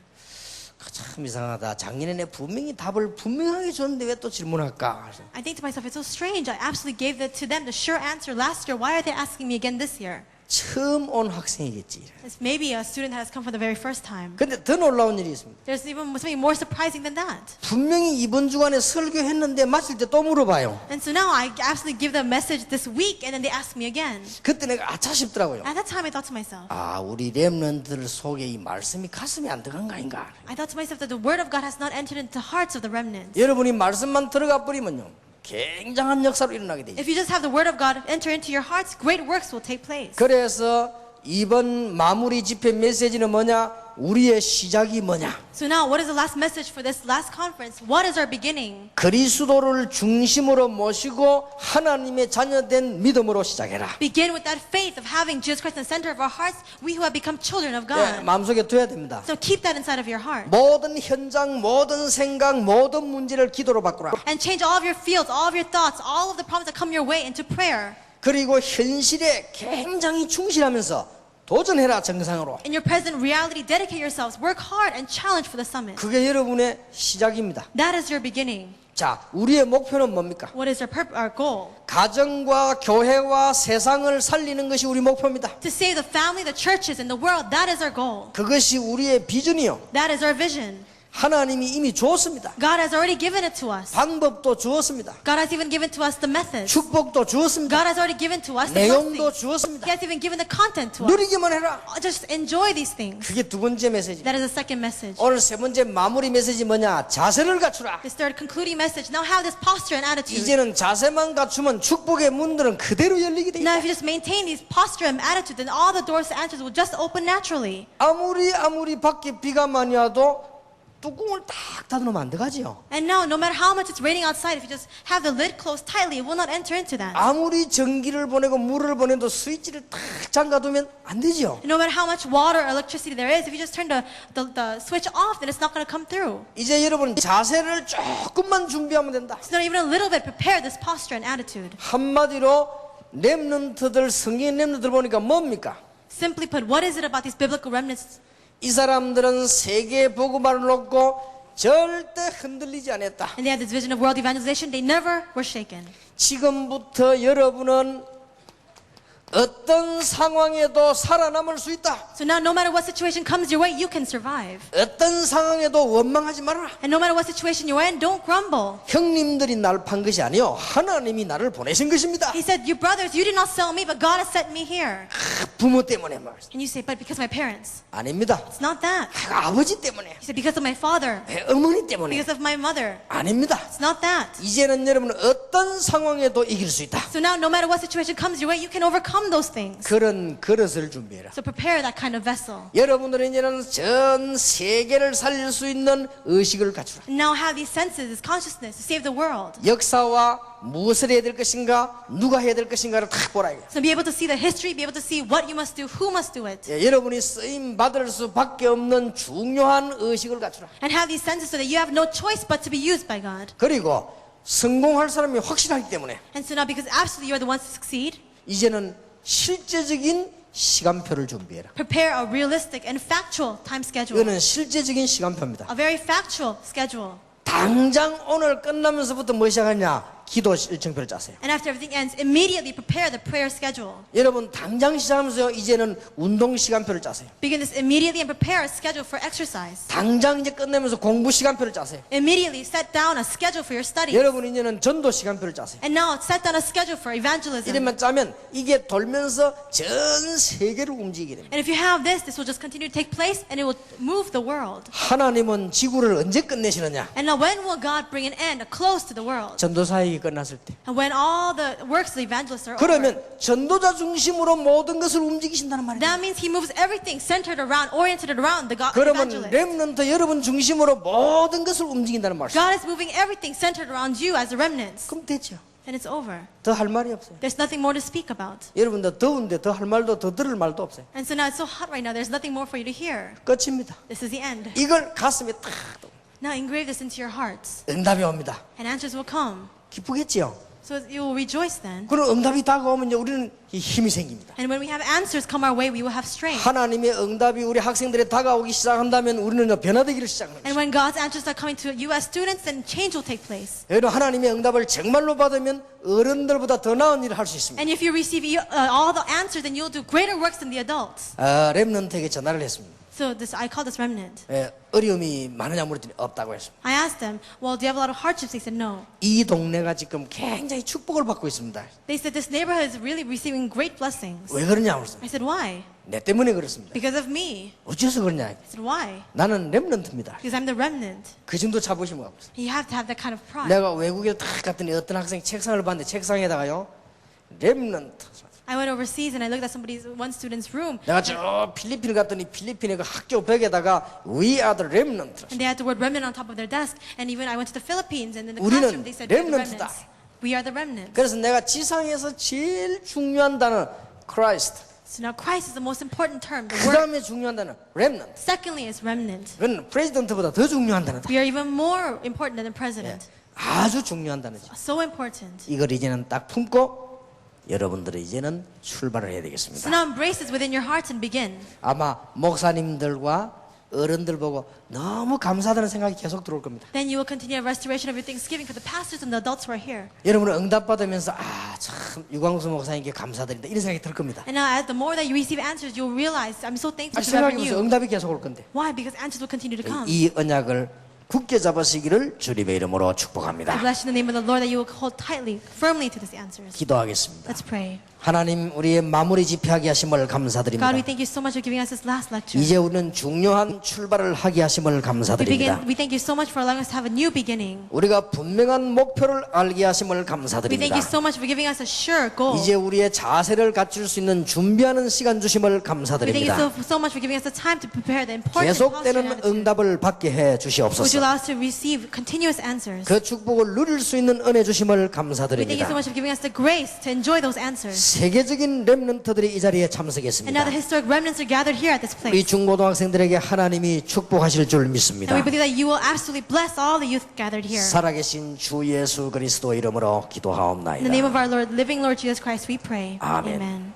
[SPEAKER 1] 참 이상하다. 작년에 내 분명히 답을 분명하게 줬는데 왜 또 질문할까?
[SPEAKER 2] I think to myself, it's so strange. I absolutely gave to them the sure answer last year. Why are they asking me again this year?
[SPEAKER 1] 처음 온 학생이겠지.
[SPEAKER 2] It's maybe a student that has come for the very first time.
[SPEAKER 1] 근데 더 놀라운 일이 있습니다.
[SPEAKER 2] There's even something more surprising than that.
[SPEAKER 1] 분명히 이번 주간에 설교했는데 마칠 때 또 물어봐요.
[SPEAKER 2] And so now I absolutely give them a message this week, and then they ask me again.
[SPEAKER 1] 그때 내가 아차 싶더라고요.
[SPEAKER 2] At that time, I thought to myself,
[SPEAKER 1] 아, 우리 렘넌트들 속에 이 말씀이 가슴에 안 들어간 거 아닌가?
[SPEAKER 2] I thought to myself that the word of God has not entered into the hearts of the remnants.
[SPEAKER 1] 여러분이 말씀만 들어가 버리면요, 굉장한 역사로 일어나게 되죠.
[SPEAKER 2] If you just have the word of God enter into your hearts, great works will take place.
[SPEAKER 1] 그래서 이번 마무리 집회 메시지는 뭐냐? 우리의 시작이 뭐냐?
[SPEAKER 2] So now, what is the last message for this last conference? What is our beginning?
[SPEAKER 1] 그리스도를 중심으로 모시고 하나님의 자녀된 믿음으로 시작해라.
[SPEAKER 2] Begin with that faith of having Jesus Christ in the center of our hearts, we who have become children of
[SPEAKER 1] 네,
[SPEAKER 2] God.
[SPEAKER 1] 마음속에 둬야 됩니다.
[SPEAKER 2] So keep that inside of your heart.
[SPEAKER 1] 모든 현장, 모든 생각, 모든 문제를 기도로 바꾸라.
[SPEAKER 2] And change all of your fields, all of your thoughts, all of the problems that come your way into prayer.
[SPEAKER 1] 그리고 현실에 굉장히 충실하면서 도전해라, 정상으로.
[SPEAKER 2] In your present reality, dedicate yourselves, work hard, and challenge for the summit.
[SPEAKER 1] 그게 여러분의 시작입니다.
[SPEAKER 2] That is your beginning.
[SPEAKER 1] 자, 우리의 목표는 뭡니까?
[SPEAKER 2] What is our goal?
[SPEAKER 1] 가정과 교회와 세상을 살리는 것이 우리 목표입니다.
[SPEAKER 2] To save the family, the churches, and the world. That is our goal.
[SPEAKER 1] 그것이 우리의 비전이요.
[SPEAKER 2] That is our vision.
[SPEAKER 1] 하나님이 이미 주었습니다.
[SPEAKER 2] God has already given it to us.
[SPEAKER 1] 방법도 주었습니다.
[SPEAKER 2] God has even given to us the methods.
[SPEAKER 1] 축복도 주었습니다.
[SPEAKER 2] God has already given to us the
[SPEAKER 1] 내용도
[SPEAKER 2] blessings.
[SPEAKER 1] 주었습니다.
[SPEAKER 2] He has even given the content to us.
[SPEAKER 1] 누리기만 해라.
[SPEAKER 2] Just enjoy these things.
[SPEAKER 1] 그게 두 번째 메시지.
[SPEAKER 2] That is the second message.
[SPEAKER 1] 오늘 세 번째 마무리 메시지 뭐냐? 자세를 갖추라.
[SPEAKER 2] This third concluding message. Now have this posture and attitude.
[SPEAKER 1] 이제는 자세만 갖추면 축복의 문들은 그대로 열리게 돼
[SPEAKER 2] Now
[SPEAKER 1] 있다.
[SPEAKER 2] if you just maintain these posture and attitude, then all the doors to answers will just open naturally.
[SPEAKER 1] 아무리 밖에 비가 많이 와도 뚜껑을 딱 닫아놓으면 안 되가지요.
[SPEAKER 2] And now, no matter how much it's raining outside, if you just have the lid closed tightly, it will not enter into that.
[SPEAKER 1] 아무리 전기를 보내고 물을 보내도 스위치를 딱 잠가두면 안 되죠.
[SPEAKER 2] And no matter how much water or electricity there is, if you just turn the switch off, then it's not going to come through.
[SPEAKER 1] 이제 여러분 자세를 조금만 준비하면 된다.
[SPEAKER 2] So not even a little bit, prepare this posture and attitude.
[SPEAKER 1] 한마디로 렘넌트들, 성경 렘넌트들 보니까 뭡니까?
[SPEAKER 2] Simply put, what is it about these biblical remnants?
[SPEAKER 1] 이 사람들은 세계 복음화를 놓고 절대 흔들리지 않았다.
[SPEAKER 2] And they had this vision of world evangelization. They never were shaken.
[SPEAKER 1] 지금부터 여러분은 어떤 상황에도 살아남을 수 있다.
[SPEAKER 2] So now no matter what situation comes your way, you can survive.
[SPEAKER 1] 어떤 상황에도 원망하지 말아라.
[SPEAKER 2] And no matter what situation you're in, don't grumble.
[SPEAKER 1] 형님들이 날 판 것이 아니요 하나님이 나를 보내신 것입니다.
[SPEAKER 2] He said, you brothers, you did not sell me, but God has sent me here.
[SPEAKER 1] 부모 때문에 말씀.
[SPEAKER 2] And you say, but because of my parents.
[SPEAKER 1] 아닙니다.
[SPEAKER 2] It's not that.
[SPEAKER 1] 아버지 때문에,
[SPEAKER 2] He said, because of my father.
[SPEAKER 1] 어머니 때문에.
[SPEAKER 2] Because of my mother.
[SPEAKER 1] 아닙니다.
[SPEAKER 2] It's not that.
[SPEAKER 1] 이제는 여러분은 어떤 상황에도 이길 수 있다.
[SPEAKER 2] So now no matter what situation comes your way, you can overcome those things.
[SPEAKER 1] 그런 그릇을 준비해라.
[SPEAKER 2] So prepare that kind of vessel.
[SPEAKER 1] 여러분들은 이제는 전 세계를 살릴 수 있는 의식을 갖추라.
[SPEAKER 2] And now have these senses, this consciousness to save the world.
[SPEAKER 1] 역사와 무엇을 해야 될 것인가, 누가 해야 될 것인가를 딱 보라.
[SPEAKER 2] So be able to see the history, be able to see what you must do, who must do it.
[SPEAKER 1] 예, 여러분이 쓰임 받을 수밖에 없는 중요한 의식을 갖추라.
[SPEAKER 2] And have these senses so that you have no choice but to be used by God.
[SPEAKER 1] 그리고 성공할 사람이 확실하기 때문에
[SPEAKER 2] And so now because absolutely you're the ones to succeed,
[SPEAKER 1] 이제는 실제적인 시간표를 준비해라.
[SPEAKER 2] prepare a realistic and factual time schedule.
[SPEAKER 1] 이거는 실제적인 시간표입니다.
[SPEAKER 2] A very factual schedule.
[SPEAKER 1] 당장 오늘 끝나면서부터 뭐 시작하냐? 기도 일정표를 짜세요.
[SPEAKER 2] And after everything ends, immediately prepare the prayer schedule.
[SPEAKER 1] 여러분 당장 시작하면서 이제는 운동 시간표를 짜세요.
[SPEAKER 2] Begin this immediately and prepare a schedule for exercise.
[SPEAKER 1] 당장 이제 끝내면서 공부 시간표를 짜세요.
[SPEAKER 2] Immediately set down a schedule for your studies.
[SPEAKER 1] 여러분 이제는 전도 시간표를 짜세요.
[SPEAKER 2] And now set down a schedule for evangelism.
[SPEAKER 1] 이름만 짜면 이게 돌면서 전 세계를 움직이게 됩니다.
[SPEAKER 2] And if you have this, this will just continue to take place and it will move the world.
[SPEAKER 1] 하나님은 지구를 언제 끝내시느냐?
[SPEAKER 2] And now when will God bring an end, a close to the world?
[SPEAKER 1] 전도 사역이 끝났을 때.
[SPEAKER 2] And when all the works of the evangelists are over.
[SPEAKER 1] 그러면 전도자 중심으로 모든 것을 움직이신다는 말이에요.
[SPEAKER 2] That means he moves everything centered around, oriented around the God
[SPEAKER 1] 그러면
[SPEAKER 2] evangelist.
[SPEAKER 1] 렘넌트 여러분 중심으로 모든 것을 움직인다는 말이에요.
[SPEAKER 2] God is moving everything centered around you as the remnants.
[SPEAKER 1] 그럼 됐죠.
[SPEAKER 2] And it's over.
[SPEAKER 1] 더 할 말이 없어요.
[SPEAKER 2] There's nothing more to speak about.
[SPEAKER 1] 여러분들 더운데 더 할 말도 더 들을 말도 없어요.
[SPEAKER 2] And so now it's so hot right now, there's nothing more for you to hear.
[SPEAKER 1] 끝입니다.
[SPEAKER 2] This is the end.
[SPEAKER 1] 이걸 가슴에 딱
[SPEAKER 2] Now engrave this into your hearts.
[SPEAKER 1] 응답이 옵니다.
[SPEAKER 2] And answers will come.
[SPEAKER 1] 기쁘겠지요?
[SPEAKER 2] So you will rejoice then.
[SPEAKER 1] 그런 응답이 다가오면 이제 우리는 이 힘이 생깁니다.
[SPEAKER 2] And when we have answers come our way, we will have strength.
[SPEAKER 1] 하나님의 응답이 우리 학생들에 다가오기 시작한다면 우리는 변화되기를 시작합니다.
[SPEAKER 2] And when God's answers start coming to you as students, then change will take place.
[SPEAKER 1] 여러분 하나님의 응답을 정말로 받으면 어른들보다 더 나은 일을 할 수 있습니다.
[SPEAKER 2] And if you receive all the answers, then you'll do greater works than the adults.
[SPEAKER 1] 렘넌트에게 전화를 했습니다.
[SPEAKER 2] So I call this remnant.
[SPEAKER 1] 어려움이 많으냐 물었더니 없다고 했습니다.
[SPEAKER 2] I asked them, well, do you have a lot of hardships? They said no.
[SPEAKER 1] 이 동네가 지금 굉장히 축복을 받고 있습니다.
[SPEAKER 2] They said this neighborhood is really receiving great blessings.
[SPEAKER 1] 왜 그러냐 물었습니다.
[SPEAKER 2] I said, why?
[SPEAKER 1] 내 때문에 그렇습니다.
[SPEAKER 2] Because of me.
[SPEAKER 1] 어째서 그러냐?
[SPEAKER 2] I said, why?
[SPEAKER 1] 나는 렘넌트입니다.
[SPEAKER 2] Because I'm the remnant.
[SPEAKER 1] 그 정도 자부심이 없어요.
[SPEAKER 2] You have to have that kind of pride.
[SPEAKER 1] 내가 외국에 딱 갔더니 어떤 학생이 책상을 봤는데 책상에다가요 렘넌트.
[SPEAKER 2] I went overseas and I looked at one student's room,
[SPEAKER 1] 내가 저 필리핀 갔더니 필리핀의 그 학교 벽에다가 We are the remnant.
[SPEAKER 2] and they had the word remnant on top of their desk. And even I went to the Philippines, and in the
[SPEAKER 1] 우리는
[SPEAKER 2] classroom they said, "We are the
[SPEAKER 1] remnant이다."
[SPEAKER 2] remnants. We are the remnants.
[SPEAKER 1] 그래서 내가 지상에서 제일 중요한 단어 Christ.
[SPEAKER 2] So now Christ is the most important term. The
[SPEAKER 1] 그
[SPEAKER 2] word.
[SPEAKER 1] 다음에 중요한 단어 remnant.
[SPEAKER 2] Secondly is remnant.
[SPEAKER 1] 그건 프레지던트보다 더 중요한 단어다.
[SPEAKER 2] We are even more important than the president.
[SPEAKER 1] 아주 중요한 단어죠.
[SPEAKER 2] So important.
[SPEAKER 1] 이걸 이제는 딱 품고 여러분들은 이제는 출발을 해야
[SPEAKER 2] So
[SPEAKER 1] 되겠습니다.
[SPEAKER 2] now embrace this within your hearts and begin.
[SPEAKER 1] 아마 목사님들과 어른들 보고 너무 감사하다는 생각이 계속 들어올 겁니다.
[SPEAKER 2] Then you will continue a restoration of your thanksgiving for the pastors and the adults who are here.
[SPEAKER 1] 여러분은 응답받으면서 참 유광수 목사님께 감사드린다 이런 생각이 들 겁니다.
[SPEAKER 2] And now, as the more that you receive answers, you'll realize I'm so thankful to
[SPEAKER 1] 생각해
[SPEAKER 2] Reverend
[SPEAKER 1] 보세요.
[SPEAKER 2] you.
[SPEAKER 1] 응답이 계속 올 건데
[SPEAKER 2] Why? Because answers will continue to come.
[SPEAKER 1] 이 언약을 굳게 잡으시기를 주님의 이름으로
[SPEAKER 2] I
[SPEAKER 1] 축복합니다.
[SPEAKER 2] bless you in the name of the Lord that you will hold tightly, firmly to these answers.
[SPEAKER 1] 기도하겠습니다.
[SPEAKER 2] Let's pray.
[SPEAKER 1] 하나님 우리의 마무리 집회하게 하심을 감사드립니다.
[SPEAKER 2] God, we thank you so much for giving us this last lecture.
[SPEAKER 1] 이제 우리는 중요한 출발을 하게 하심을 감사드립니다.
[SPEAKER 2] We thank you so much for allowing us to have a new beginning.
[SPEAKER 1] 우리가 분명한 목표를 알게 하심을
[SPEAKER 2] We thank
[SPEAKER 1] 감사드립니다.
[SPEAKER 2] you so much for giving us a sure goal.
[SPEAKER 1] 이제 우리의 자세를 갖출 수 있는 준비하는 시간 주심을
[SPEAKER 2] We thank you
[SPEAKER 1] 감사드립니다.
[SPEAKER 2] so much for giving us the time to prepare the important posture and
[SPEAKER 1] 계속되는
[SPEAKER 2] attitude.
[SPEAKER 1] 응답을 받게 해
[SPEAKER 2] Would you
[SPEAKER 1] 주시옵소서.
[SPEAKER 2] allow us to receive continuous answers?
[SPEAKER 1] 그 축복을 누릴 수 있는 은혜 주심을
[SPEAKER 2] We thank you so
[SPEAKER 1] 감사드립니다.
[SPEAKER 2] much for giving us the grace to enjoy those answers.
[SPEAKER 1] 세계적인 렘넌트들이 이 자리에
[SPEAKER 2] And now
[SPEAKER 1] 참석했습니다.
[SPEAKER 2] the historic remnants are gathered here at this
[SPEAKER 1] 우리
[SPEAKER 2] place.
[SPEAKER 1] 중고등학생들에게 하나님이 축복하실 줄
[SPEAKER 2] And
[SPEAKER 1] 믿습니다.
[SPEAKER 2] we believe that you will absolutely bless all the youth gathered here.
[SPEAKER 1] 살아계신 주 예수 그리스도 이름으로
[SPEAKER 2] In the name
[SPEAKER 1] 기도하옵나이다.
[SPEAKER 2] of our Lord, living Lord Jesus Christ, we pray.
[SPEAKER 1] Amen.
[SPEAKER 2] Amen.